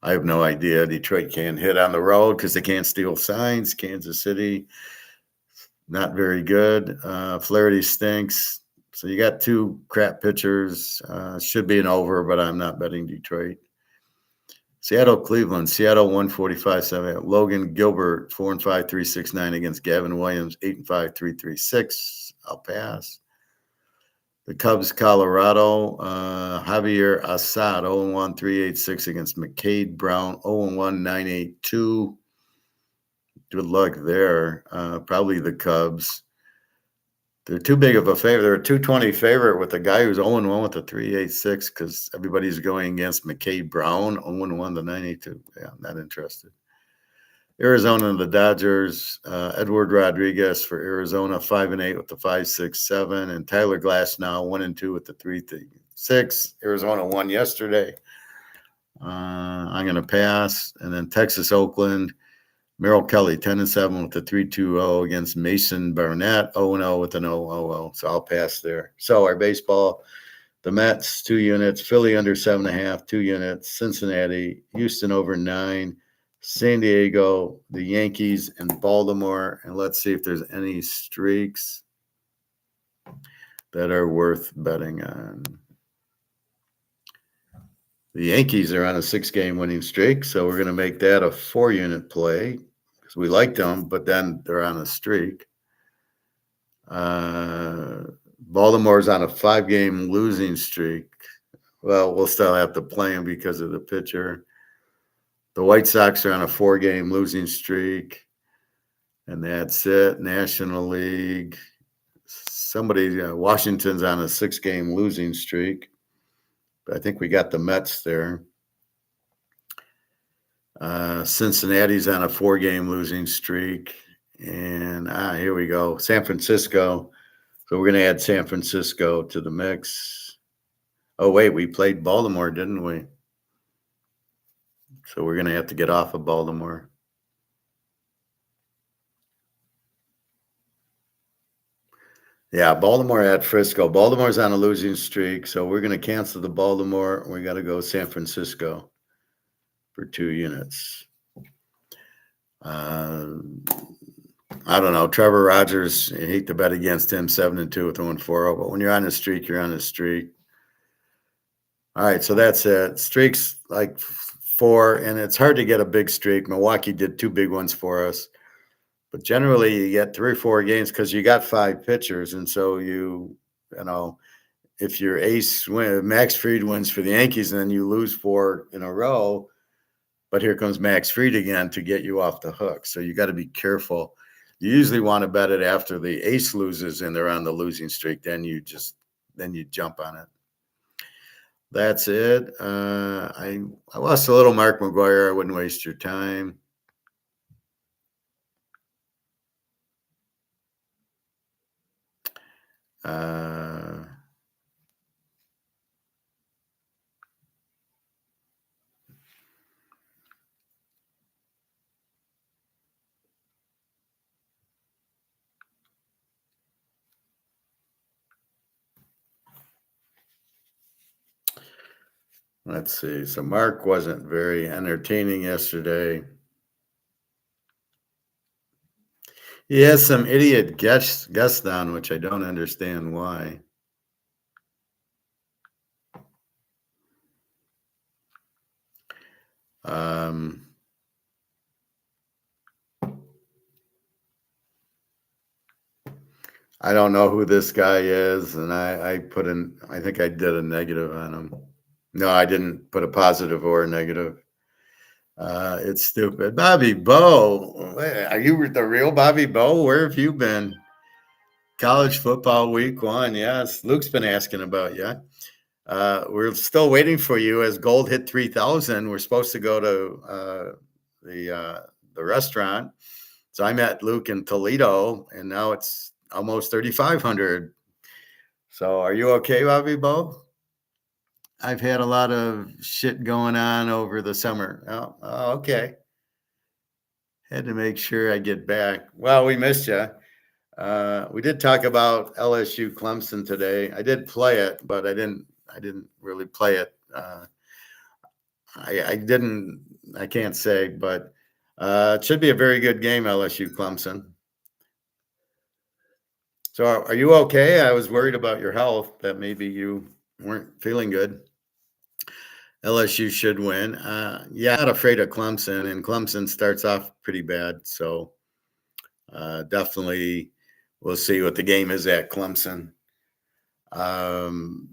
I have no idea. Detroit can't hit on the road because they can't steal signs. Kansas City, not very good. Flaherty stinks. So you got 2 crap pitchers. Should be an over, but I'm not betting Detroit. Seattle, Cleveland. Seattle 145.7. Logan Gilbert 4-5, 3.69 against Gavin Williams 8-5, 3.36. I'll pass. The Cubs, Colorado. Javier Assad 0-1, 3.86 against McCade Brown 0-1, 9.82. Good luck there. Probably the Cubs. They're too big of a favorite. They're a 220 favorite with a guy who's 0-1 with a 3.86 because everybody's going against McCade Brown 0-1 to 9.82. Yeah, I'm not interested. Arizona and the Dodgers. Edward Rodriguez for Arizona 5-8 with the 5.67, and Tyler Glasnow 1-2 with the 3.6. Arizona won yesterday. I'm going to pass. And then Texas, Oakland. Merrill Kelly, 10-7 with the 3.20 against Mason Barnett, 0-0 with an 0.00. So I'll pass there. So our baseball, the Mets, 2 units. Philly under 7.5, 2 units. Cincinnati, Houston over 9. San Diego, the Yankees, and Baltimore. And let's see if there's any streaks that are worth betting on. The Yankees are on a 6-game winning streak, so we're going to make that a 4-unit play because we liked them, but then they're on a streak. Baltimore's on a 5-game losing streak. Well, we'll still have to play them because of the pitcher. The White Sox are on a 4-game losing streak, and that's it. National League. Washington's on a 6-game losing streak. I think we got the Mets there. Cincinnati's on a 4-game losing streak. And here we go. San Francisco. So we're going to add San Francisco to the mix. Oh, wait, we played Baltimore, didn't we? So we're going to have to get off of Baltimore. Yeah, Baltimore at Frisco. Baltimore's on a losing streak, so we're going to cancel the Baltimore. We got to go San Francisco for 2 units. I don't know. Trevor Rogers, I hate to bet against him, 7-2 with a 1.40, but when you're on a streak, you're on a streak. All right, so that's it. Streaks like 4, and it's hard to get a big streak. Milwaukee did 2 big ones for us. But generally, you get 3 or 4 games because you got 5 pitchers, and so if your ace Max Fried wins for the Yankees, and then you lose 4 in a row, but here comes Max Fried again to get you off the hook. So you got to be careful. You usually want to bet it after the ace loses and they're on the losing streak. Then you jump on it. That's it. I lost a little Mark McGuire. I wouldn't waste your time. Let's see. So Mark wasn't very entertaining yesterday. He has some idiot guest on, which I don't understand why. I don't know who this guy is, and I put in. I think I did a negative on him. No, I didn't put a positive or a negative. It's stupid. Bobby Bow, are you the real Bobby Bow? Where have you been? College football week 1. Yes, Luke's been asking about you. We're still waiting for you as gold hit 3,000. We're supposed to go to the restaurant. So I met Luke in Toledo, and now it's almost 3,500. So are you okay, Bobby Bo? I've had a lot of shit going on over the summer. Oh, okay. Had to make sure I get back. Well, we missed you. We did talk about LSU Clemson today. I did play it, but I didn't really play it. I didn't. I can't say, but it should be a very good game, LSU Clemson. So, are you okay? I was worried about your health, that maybe you weren't feeling good. LSU should win. Yeah, I'm not afraid of Clemson, and Clemson starts off pretty bad. So, definitely, we'll see what the game is at Clemson. Um,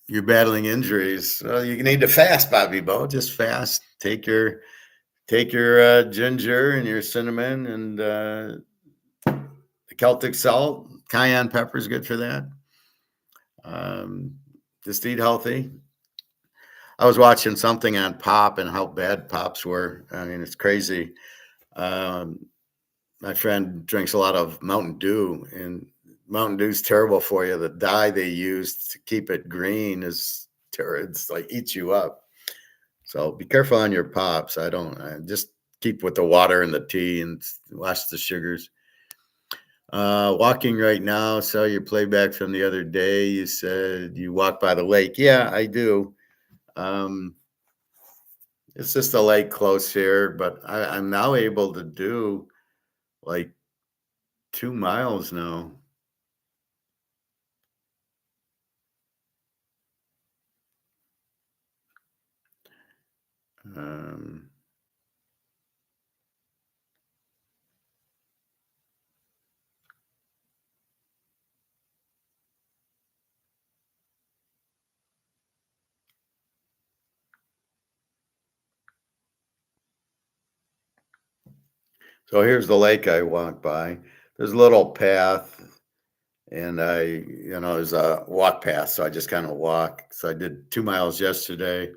you're battling injuries. Well, you need to fast, Bobby Bo. Just fast. Take your ginger and your cinnamon and the Celtic salt. Cayenne pepper is good for that. Just eat healthy. I was watching something on pop and how bad pops were. I mean, it's crazy. My friend drinks a lot of Mountain Dew, and Mountain Dew's terrible for you. The dye they use to keep it green is terrible. It's like eats you up. So be careful on your pops. I just keep with the water and the tea and watch the sugars. Walking right now. Saw your playback from the other day. You said you walk by the lake. Yeah, I do. It's just a lake close here, but I'm now able to do like 2 miles now. Um, so here's the lake I walk by. There's a little path, and there's a walk path, so I just kind of walk. So I did 2 miles yesterday.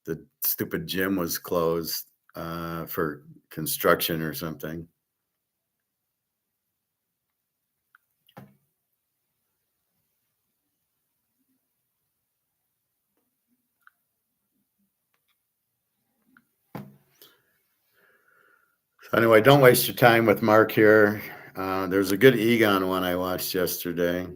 The stupid gym was closed for construction or something. So anyway, don't waste your time with Mark here. There's a good Egon one I watched yesterday.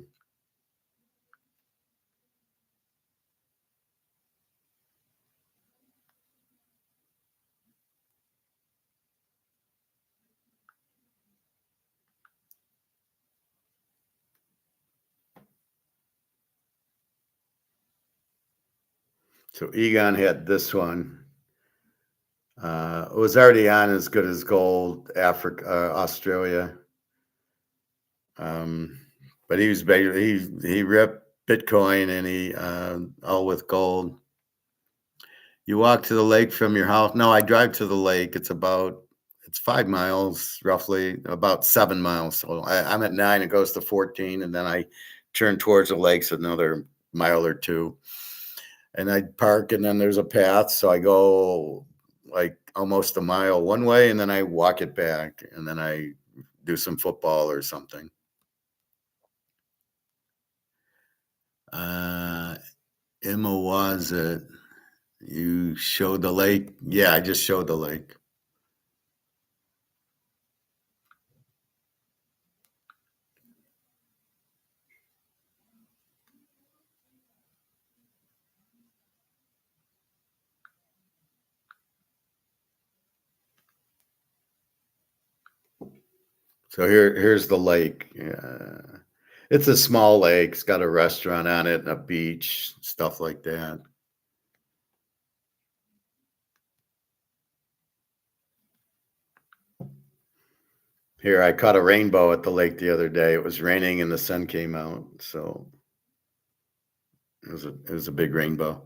So Egon had this one. It was already on As Good as Gold, Australia. But he was he ripped Bitcoin and he all with gold. You walk to the lake from your house. No, I drive to the lake. It's 5 miles, roughly about 7 miles. So I'm at 9. It goes to 14, and then I turn towards the lakes another mile or two. And I park, and then there's a path. So I go like almost a mile one way, and then I walk it back, and then I do some football or something. Emma, was it? You showed the lake? Yeah, I just showed the lake. So here's the lake. It's a small lake. It's got a restaurant on it and a beach, stuff like that. Here, I caught a rainbow at the lake the other day. It was raining and the sun came out, so it was a big rainbow.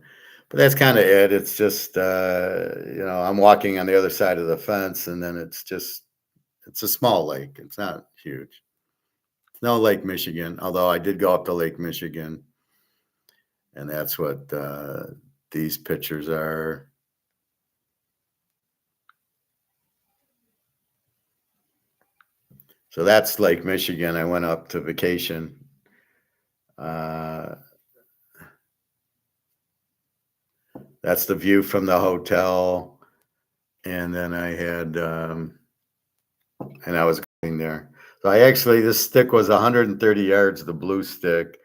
But that's kind of it. It's just I'm walking on the other side of the fence, and then it's a small lake. It's not huge. It's no Lake Michigan, although I did go up to Lake Michigan, and that's what these pictures are. So that's Lake Michigan. I went up to vacation. Uh, that's the view from the hotel. And then and I was going there. So this stick was 130 yards, the blue stick.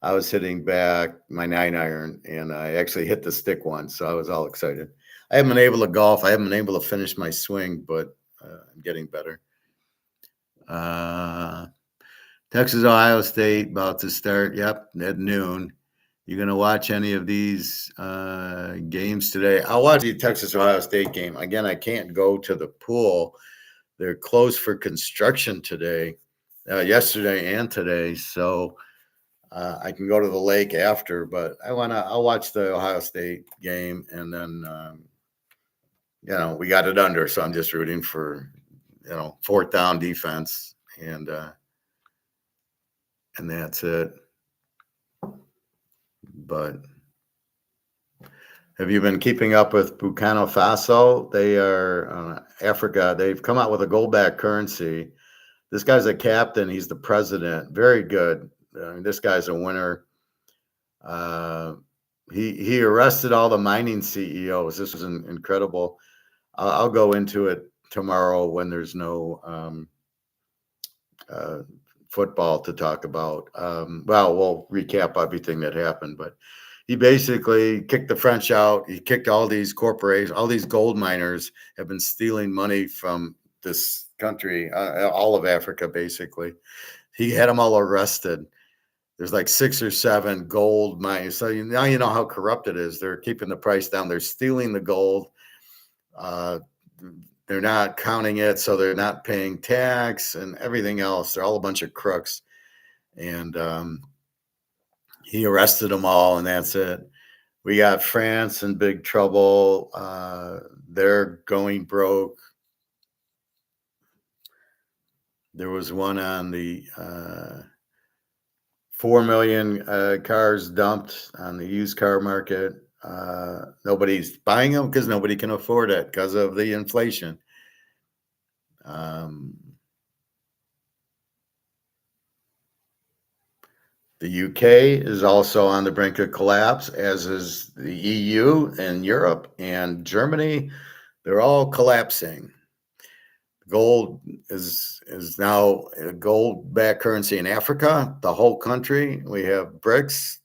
I was hitting back my 9-iron, and I actually hit the stick once. So I was all excited. I haven't been able to golf. I haven't been able to finish my swing, but I'm getting better. Texas, Ohio State about to start. Yep, at noon. You going to watch any of these games today? I'll watch the Texas Ohio State game. Again, I can't go to the pool. They're closed for construction yesterday and today. So I can go to the lake after, but I'll watch the Ohio State game, and then we got it under. So I'm just rooting for fourth down defense, and that's it. But have you been keeping up with Burkina Faso? They are Africa. They've come out with a gold-backed currency. This guy's a captain. He's the president. Very good. This guy's a winner. He arrested all the mining CEOs. This was incredible. I'll go into it tomorrow when there's no football to talk about. We'll recap everything that happened, but he basically kicked the French out. He kicked all these corporations. All these gold miners have been stealing money from this country, all of Africa, basically. He had them all arrested. There's like 6 or 7 gold mines. So now you know how corrupt it is. They're keeping the price down. They're stealing the gold. They're not counting it, so they're not paying tax and everything else. They're all a bunch of crooks. And he arrested them all, and that's it. We got France in big trouble. They're going broke. There was one on the 4 million cars dumped on the used car market. Nobody's buying them because nobody can afford it because of the inflation. The UK is also on the brink of collapse, as is the EU and Europe and Germany. They're all collapsing. Gold is now a gold-backed currency in Africa, the whole country. We have BRICS,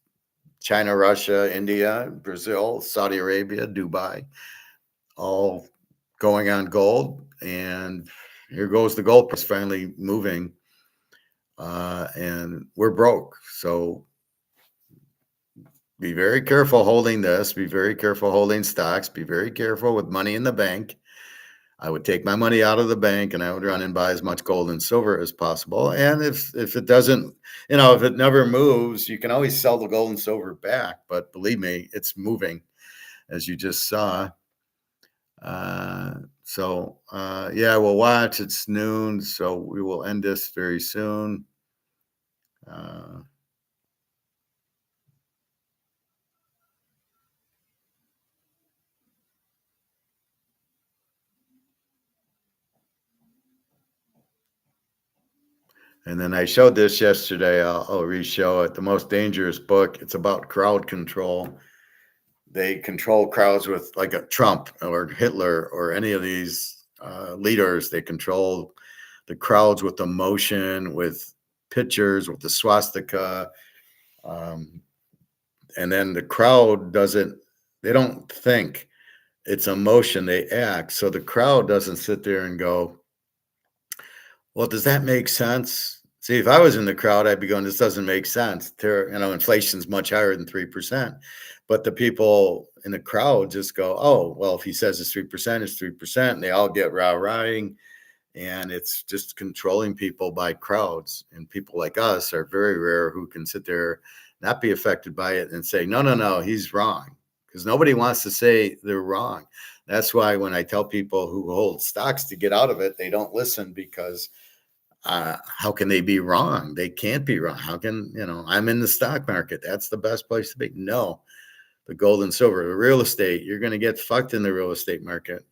China, Russia, India, Brazil, Saudi Arabia, Dubai, all going on gold. And here goes the gold price finally moving. And we're broke. So be very careful holding this. Be very careful holding stocks. Be very careful with money in the bank. I would take my money out of the bank and I would run and buy as much gold and silver as possible. And if it doesn't, if it never moves, you can always sell the gold and silver back. But believe me, it's moving, as you just saw. We'll watch. It's noon, so we will end this very soon. And then I showed this yesterday. I'll re-show it. The Most Dangerous Book. It's about crowd control. They control crowds with like a Trump or Hitler or any of these leaders. They control the crowds with emotion, with pictures, with the swastika. And then the crowd they don't think. It's emotion. They act. So the crowd doesn't sit there and go, well, does that make sense? See, if I was in the crowd, I'd be going, this doesn't make sense. Inflation's much higher than 3%. But the people in the crowd just go, oh, well, if he says it's 3%, it's 3%. And they all get rah-rahing. And it's just controlling people by crowds. And people like us are very rare who can sit there, not be affected by it, and say, no, no, no, he's wrong. Because nobody wants to say they're wrong. That's why when I tell people who hold stocks to get out of it, they don't listen, because how can they be wrong? They can't be wrong. How can, I'm in the stock market. That's the best place to be. No, the gold and silver, the real estate, you're going to get fucked in the real estate market.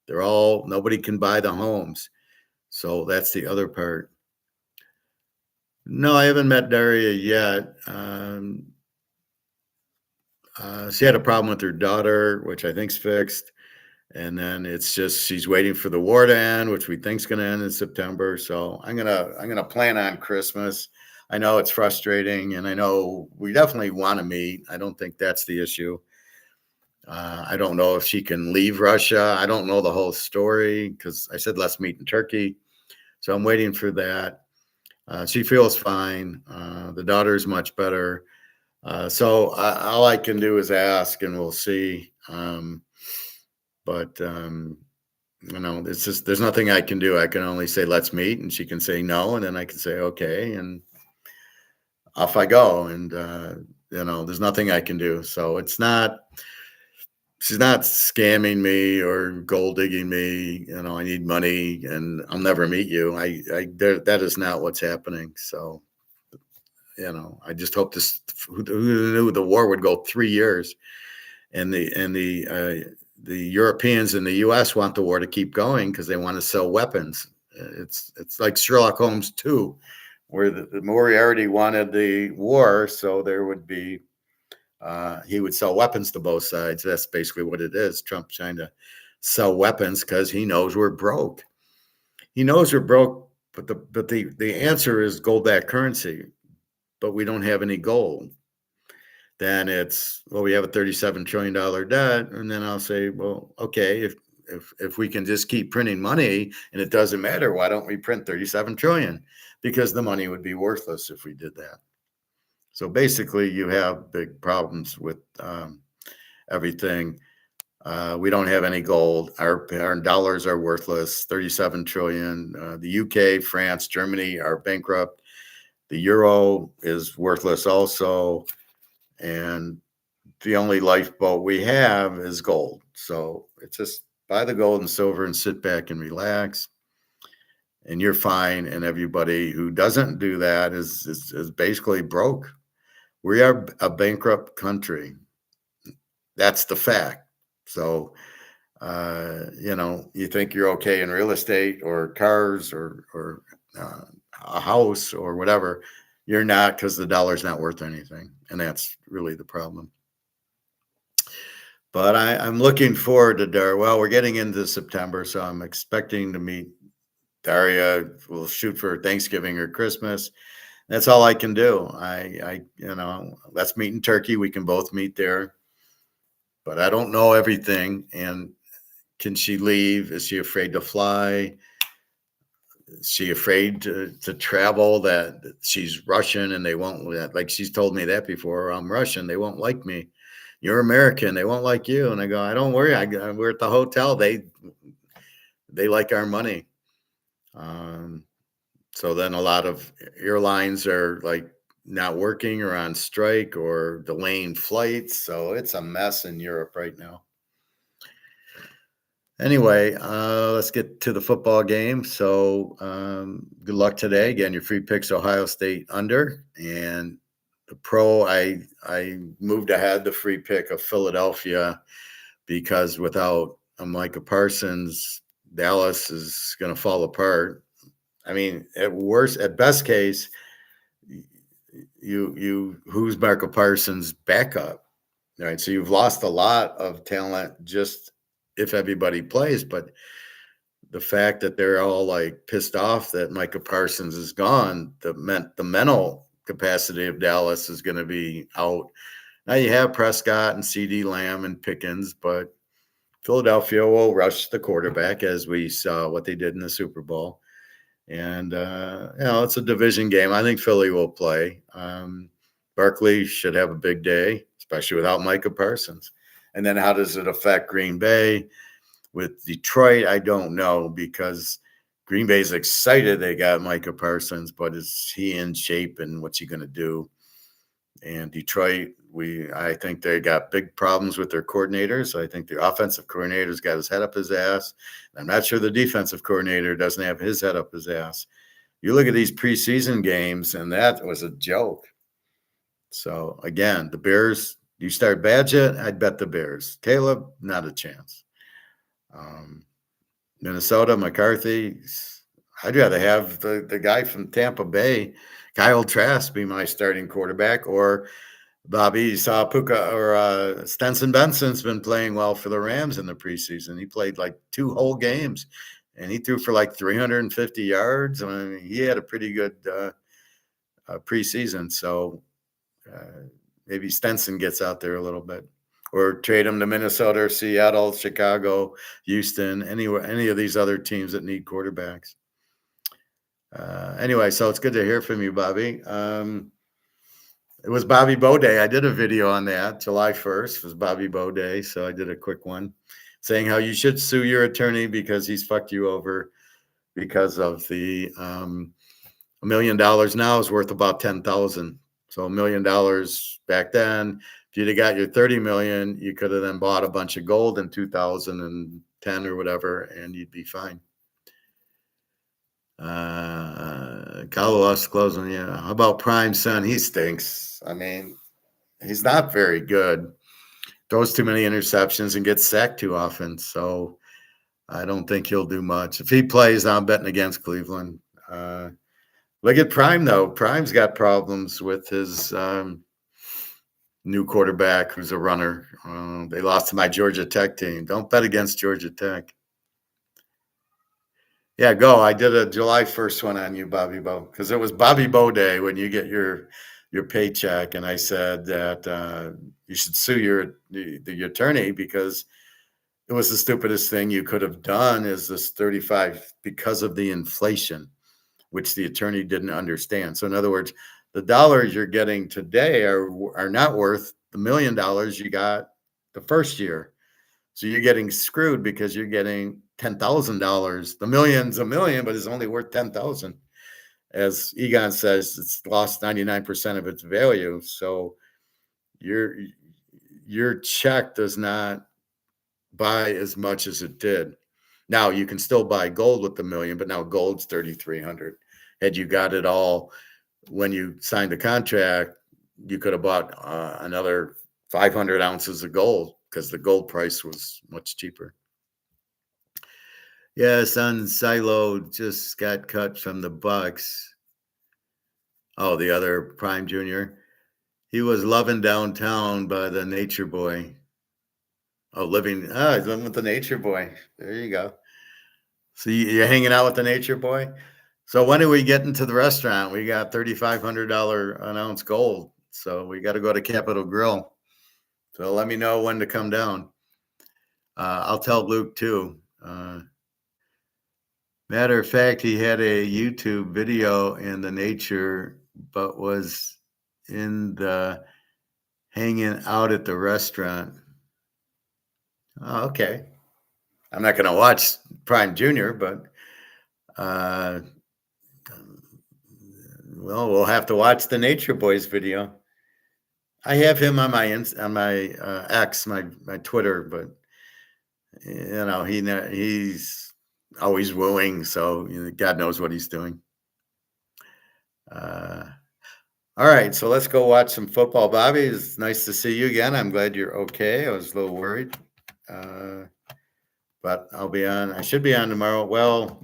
Nobody can buy the homes. So that's the other part. No, I haven't met Daria yet. She had a problem with her daughter, which I think's fixed. And then it's just she's waiting for the war to end, which we think's going to end in September. So I'm gonna plan on Christmas. I know it's frustrating, and I know we definitely want to meet. I don't think that's the issue. I don't know if she can leave Russia. I don't know the whole story, because I said let's meet in Turkey. So I'm waiting for that. She feels fine. The daughter's much better. So all I can do is ask, and we'll see. But it's just, there's nothing I can do. I can only say, let's meet, and she can say no. And then I can say, okay. And off I go. And, there's nothing I can do. So she's not scamming me or gold digging me. I need money and I'll never meet you. That is not what's happening. So, I just hope who knew the war would go 3 years, and the Europeans and the U.S. want the war to keep going because they want to sell weapons. It's like Sherlock Holmes 2, where the Moriarty wanted the war, so there would be he would sell weapons to both sides. That's basically what it is. Trump trying to sell weapons because he knows we're broke. He knows we're broke, but the answer is gold-backed currency, but we don't have any gold. Then it's, well, we have a $37 trillion debt. And then I'll say, well, okay, if we can just keep printing money and it doesn't matter, why don't we print 37 trillion? Because the money would be worthless if we did that. So basically you have big problems with everything. We don't have any gold. Our dollars are worthless, 37 trillion. The UK, France, Germany are bankrupt. The euro is worthless also. And the only lifeboat we have is gold. So it's just buy the gold and silver and sit back and relax, and you're fine. And everybody who doesn't do that is basically broke. We are a bankrupt country. That's the fact. So, you think you're okay in real estate or cars or a house or whatever. You're not, because the dollar's not worth anything. And that's really the problem. But I'm looking forward to Daria. Well, we're getting into September, so I'm expecting to meet Daria. We'll shoot for Thanksgiving or Christmas. That's all I can do. Let's meet in Turkey. We can both meet there. But I don't know everything. And can she leave? Is she afraid to fly? Is she afraid to travel, that she's Russian and they won't, like she's told me that before, I'm Russian, they won't like me. You're American, they won't like you. And I go, I don't worry. We're at the hotel. They like our money. So then a lot of airlines are like not working or on strike or delaying flights. So it's a mess in Europe right now. Anyway, let's get to the football game. So good luck today. Again, your free picks, Ohio State under. And the pro, I moved ahead the free pick of Philadelphia, because without a Micah Parsons, Dallas is going to fall apart. I mean, at best case, who's Micah Parsons' backup? Right. So you've lost a lot of talent just if everybody plays, but the fact that they're all like pissed off that Micah Parsons is gone, the mental capacity of Dallas is going to be out. Now you have Prescott and CD Lamb and Pickens, but Philadelphia will rush the quarterback, as we saw what they did in the Super Bowl. And, it's a division game. I think Philly will play. Barkley should have a big day, especially without Micah Parsons. And then how does it affect Green Bay? With Detroit, I don't know, because Green Bay's excited they got Micah Parsons, but is he in shape and what's he going to do? And Detroit, I think they got big problems with their coordinators. I think the offensive coordinator's got his head up his ass. I'm not sure the defensive coordinator doesn't have his head up his ass. You look at these preseason games, and that was a joke. So, again, the Bears, you start Badgett, I'd bet the Bears. Caleb, not a chance. Minnesota, McCarthy, I'd rather have the guy from Tampa Bay, Kyle Trask, be my starting quarterback, or Bobby Puka or Stenson Benson's been playing well for the Rams in the preseason. He played like 2 whole games, and he threw for like 350 yards. I mean, he had a pretty good preseason. So maybe Stenson gets out there a little bit, or trade him to Minnesota or Seattle, Chicago, Houston, any of these other teams that need quarterbacks. Anyway, so it's good to hear from you, Bobby. It was Bobby Bo Day. I did a video on that. July 1st was Bobby Bo Day, so I did a quick one saying how you should sue your attorney because he's fucked you over because of the $1 million now is worth about $10,000. So $1 million back then, if you'd have got your $30 million, you could have then bought a bunch of gold in 2010 or whatever, and you'd be fine. Carlos closing. Yeah. How about Prime Son? He stinks. I mean, he's not very good. Throws too many interceptions and gets sacked too often. So I don't think he'll do much. If he plays, I'm betting against Cleveland. Look at Prime, though. Prime's got problems with his new quarterback who's a runner. They lost to my Georgia Tech team. Don't bet against Georgia Tech. Yeah, go. I did a July 1st one on you, Bobby Bo, because it was Bobby Bo Day when you get your paycheck, and I said that you should sue the attorney because it was the stupidest thing you could have done is this 35 because of the inflation, which the attorney didn't understand. So in other words, the dollars you're getting today are not worth the $1 million you got the first year. So you're getting screwed because you're getting $10,000. The million's a million, but it's only worth 10,000. As Egon says, it's lost 99% of its value. So your check does not buy as much as it did. Now you can still buy gold with the million, but now gold's 3,300. Had you got it all when you signed the contract, you could have bought another 500 ounces of gold because the gold price was much cheaper. Yeah, son Silo just got cut from the Bucks. Oh, the other Prime Junior. He was loving downtown by the Nature Boy. Oh, he's living with the Nature Boy. There you go. So you're hanging out with the Nature Boy? So when do we get into the restaurant? We got $3,500 an ounce gold. So we got to go to Capitol Grill. So let me know when to come down. I'll tell Luke too. Matter of fact, he had a YouTube video in the nature, but was in the hanging out at the restaurant. Oh, okay. I'm not going to watch Prime Junior, but well, we'll have to watch the Nature Boys video. I have him on my X, my Twitter, but you know he's always wooing, so God knows what he's doing. All right, so let's go watch some football. Bobby, it's nice to see you again. I'm glad you're okay. I was a little worried, but I'll be on. I should be on tomorrow. Well,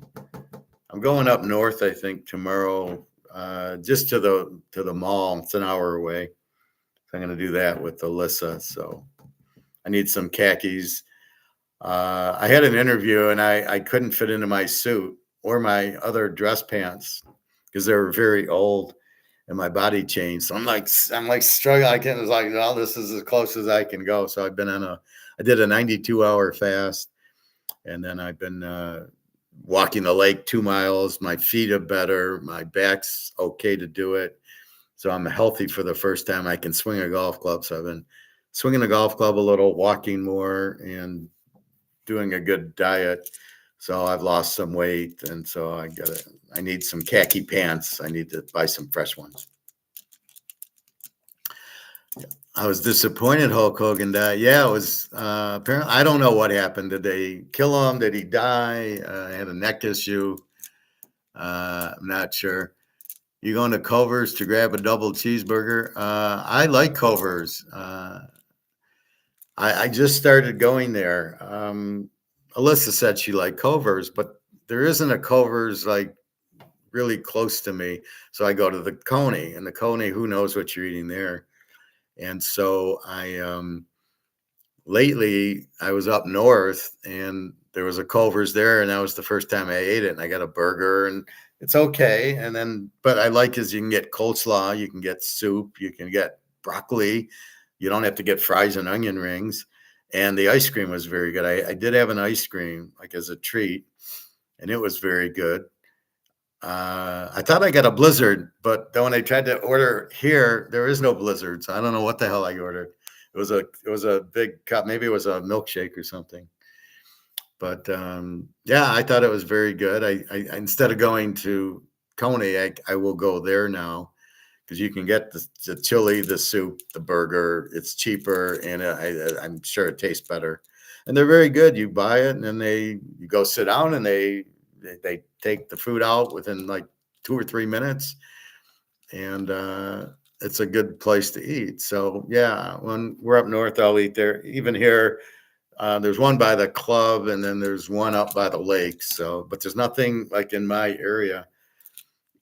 I'm going up north, I think, tomorrow, just to the mall. It's an hour away. So I'm going to do that with Alyssa. So I need some khakis. I had an interview and I couldn't fit into my suit or my other dress pants because they were very old and my body changed. So I'm like struggling. I was like, well, this is as close as I can go. So I've been I did a 92-hour fast, and then I've been walking the lake 2 miles. My feet are better. My back's okay to do it. So I'm healthy for the first time. I can swing a golf club. So I've been swinging the golf club a little, walking more, and doing a good diet. So I've lost some weight, and so I need some khaki pants. I need to buy some fresh ones. I was disappointed Hulk Hogan died. Yeah, it was apparently, I don't know what happened. Did they kill him? Did he die? Had a neck issue. I'm not sure. You going to Culver's to grab a double cheeseburger? I like Culver's. I just started going there. Alyssa said she liked Culver's, but there isn't a Culver's like really close to me. So I go to the Coney, and the Coney, who knows what you're eating there. And so lately I was up north and there was a Culver's there, and that was the first time I ate it. And I got a burger, and it's okay. And then, but I like is you can get coleslaw, you can get soup, you can get broccoli. You don't have to get fries and onion rings. And the ice cream was very good. I did have an ice cream like as a treat, and it was very good. I thought I got a blizzard, but then when I tried to order here, there is no blizzard. So I don't know what the hell I ordered. It was a big cup. Maybe it was a milkshake or something. But yeah, I thought it was very good. I instead of going to Coney, I will go there now because you can get the chili, the soup, the burger. It's cheaper, and I'm sure it tastes better. And they're very good. You buy it, and then you go sit down, and they take the food out within like 2 or 3 minutes, and it's a good place to eat. So yeah, when we're up north, I'll eat there. Even here, there's one by the club, and then there's one up by the lake. So, but there's nothing like in my area.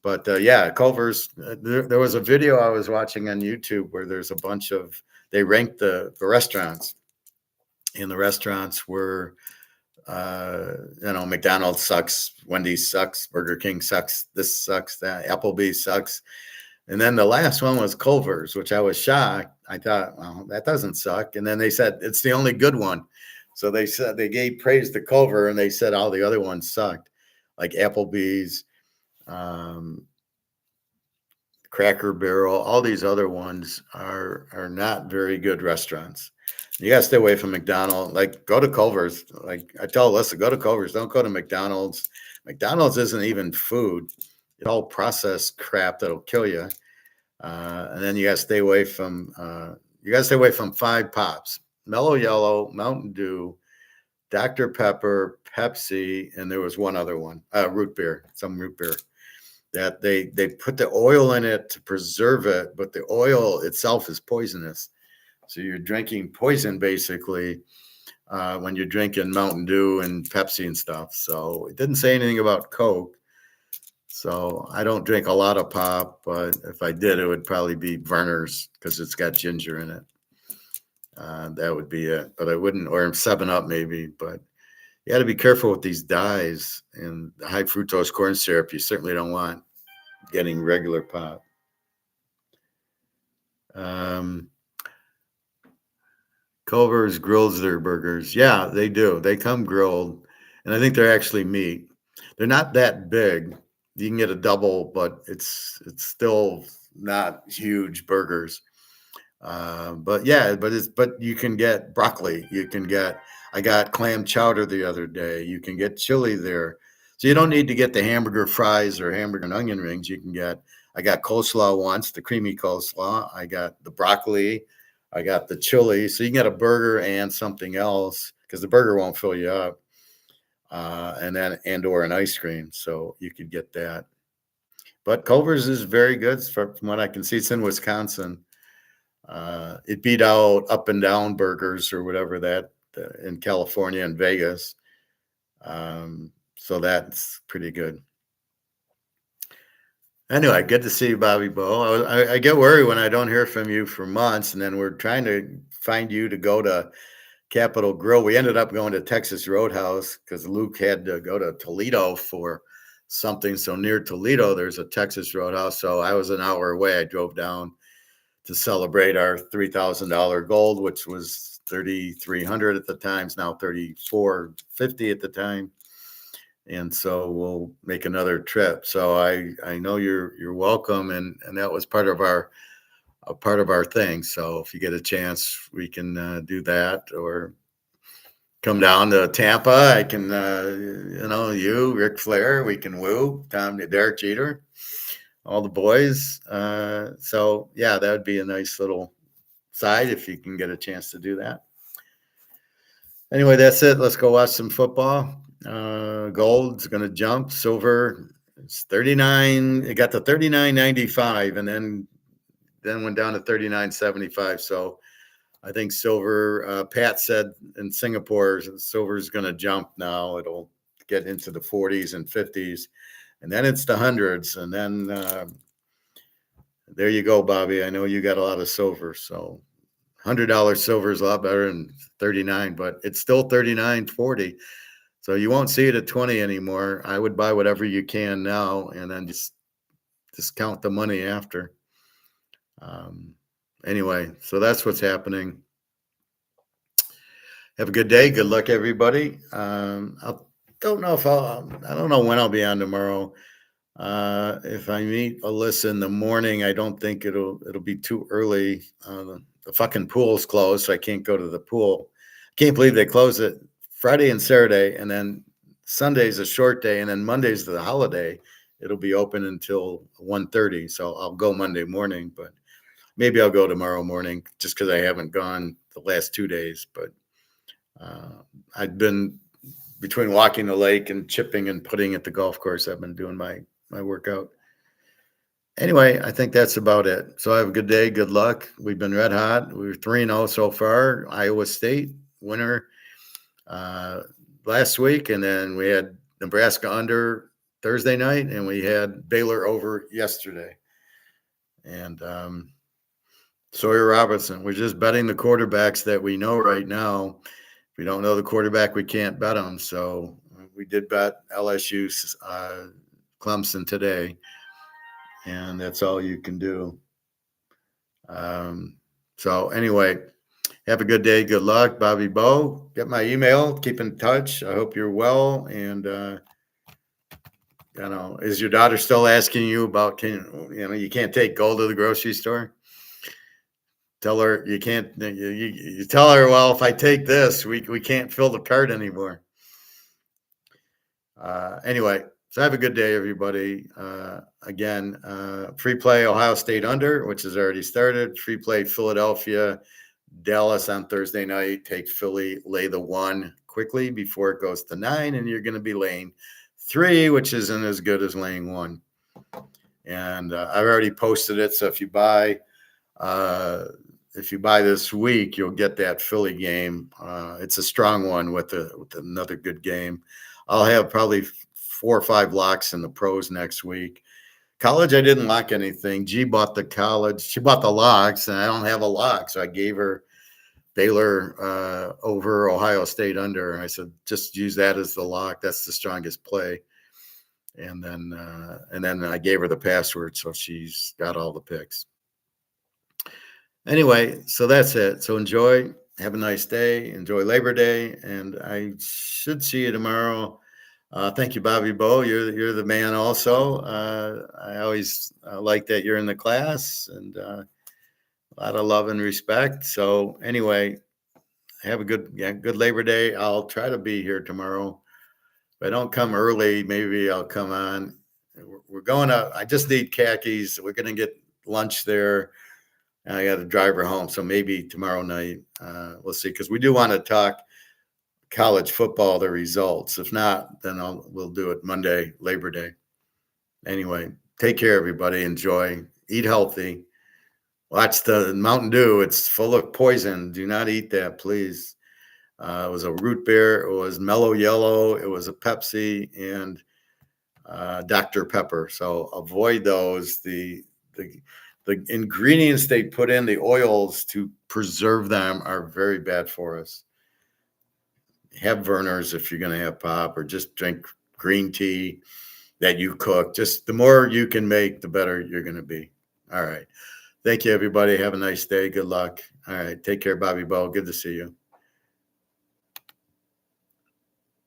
But yeah, Culver's. There was a video I was watching on YouTube where there's a bunch of they ranked the restaurants, and the restaurants were McDonald's sucks, Wendy's sucks, Burger King sucks, this sucks, that Applebee's sucks. And then the last one was Culver's, which I was shocked. I thought, well, that doesn't suck. And then they said it's the only good one. So they said they gave praise to Culver, and they said all the other ones sucked, like Applebee's, um, Cracker Barrel. All these other ones are not very good restaurants. You gotta stay away from McDonald's. Like, go to Culver's. Like I tell Alyssa, go to Culver's. Don't go to McDonald's. McDonald's isn't even food. It's all processed crap that'll kill you. And then you gotta stay away from Five Pops, Mellow Yellow, Mountain Dew, Dr. Pepper, Pepsi, and there was one other one, root beer, some root beer. That they put the oil in it to preserve it, but the oil itself is poisonous. So you're drinking poison basically when you're drinking Mountain Dew and Pepsi and stuff. So it didn't say anything about Coke. So I don't drink a lot of pop, but if I did, it would probably be Verner's because it's got ginger in it. That would be it. But I wouldn't, or 7-Up maybe. But you got to be careful with these dyes and the high fructose corn syrup. You certainly don't want getting regular pop. Culver's grills their burgers. Yeah, they do. They come grilled, and I think they're actually meat. They're not that big. You can get a double, but it's still not huge burgers. But yeah, but you can get broccoli. I got clam chowder the other day. You can get chili there. So you don't need to get the hamburger fries or hamburger and onion rings. I got coleslaw once, the creamy coleslaw. I got the broccoli. I got the chili. So you can get a burger and something else because the burger won't fill you up. Or an ice cream. So you could get that. But Culver's is very good from what I can see. It's in Wisconsin. It beat out Up and Down Burgers or whatever that in California and Vegas. So that's pretty good. Anyway, good to see you, Bobby Bo. I get worried when I don't hear from you for months, and then we're trying to find you to go to Capitol Grill. We ended up going to Texas Roadhouse because Luke had to go to Toledo for something. So near Toledo, there's a Texas Roadhouse. So I was an hour away. I drove down to celebrate our $3,000 gold, which was $3,300 at the time. It's now $3,450 at the time. And so we'll make another trip. So I know you're welcome, and that was part of our thing. So if you get a chance, we can do that, or come down to Tampa. I can, you, Ric Flair, we can woo, Derek Jeter, all the boys. So, yeah, that would be a nice little side if you can get a chance to do that. Anyway, that's it. Let's go watch some football. Gold's going to jump. Silver, it's 39. It got to 39.95 and then went down to 39.75. So I think silver, Pat said in Singapore, silver is going to jump now. It'll get into the 40s and 50s, and then it's the hundreds. And then there you go, Bobby. I know you got a lot of silver. So $100 silver is a lot better than 39, but it's still 39.40. So you won't see it at 20 anymore. I would buy whatever you can now and then just count the money after. Anyway, so that's what's happening. Have a good day. Good luck, everybody. I don't know when I'll be on tomorrow. If I meet Alyssa in the morning, I don't think it'll be too early. The fucking pool's closed, so I can't go to the pool. Can't believe they close it Friday and Saturday, and then Sunday's a short day, and then Monday's the holiday. It'll be open until 1:30, so I'll go Monday morning, but maybe I'll go tomorrow morning just because I haven't gone the last 2 days. But I've been between walking the lake and chipping and putting at the golf course. I've been doing my workout. Anyway, I think that's about it. So have a good day. Good luck. We've been red hot. We were 3-0 so far. Iowa State winner last week, and then we had Nebraska under Thursday night, and we had Baylor over yesterday. And Sawyer Robertson. We're just betting the quarterbacks that we know right now. If we don't know the quarterback, we can't bet them. So we did bet LSU Clemson today, and that's all you can do. So anyway, have a good day. Good luck, Bobby Bo. Get my email. Keep in touch. I hope you're well. And is your daughter still asking you about you can't take gold to the grocery store? Tell her you can't. You tell her, well, if I take this, we can't fill the cart anymore. Anyway, so have a good day, everybody. Again, free play Ohio State under, which has already started. Free play Philadelphia, Dallas on Thursday night. Take Philly, lay the 1 quickly before it goes to 9, and you're going to be laying 3, which isn't as good as laying 1. And I've already posted it, so if you buy this week, you'll get that Philly game. It's a strong one with another good game. I'll have probably 4 or 5 locks in the pros next week. College, I didn't lock anything. G bought the college. She bought the locks, and I don't have a lock. So I gave her Baylor over Ohio State under. And I said, just use that as the lock. That's the strongest play. And then I gave her the password, so she's got all the picks. Anyway, so that's it. So enjoy. Have a nice day. Enjoy Labor Day, and I should see you tomorrow. Thank you, Bobby Bo. You're the man also. I always like that you're in the class, and a lot of love and respect. So anyway, have a good Labor Day. I'll try to be here tomorrow. If I don't come early, maybe I'll come on. We're going up. I just need khakis. We're going to get lunch there. I got to drive her home. So maybe tomorrow night, we'll see. Because we do want to talk college football, the results. If not, then we'll do it Monday, Labor Day. Anyway, take care, everybody. Enjoy. Eat healthy. Watch the Mountain Dew. It's full of poison. Do not eat that, please. It was a root beer. It was Mellow Yellow. It was a Pepsi and Dr. Pepper. So avoid those. The ingredients they put in, the oils to preserve them, are very bad for us. Have Vernors if you're going to have pop, or just drink green tea that you cook. Just the more you can make, the better you're going to be. All right. Thank you, everybody. Have a nice day. Good luck. All right. Take care, Bobby Bo. Good to see you.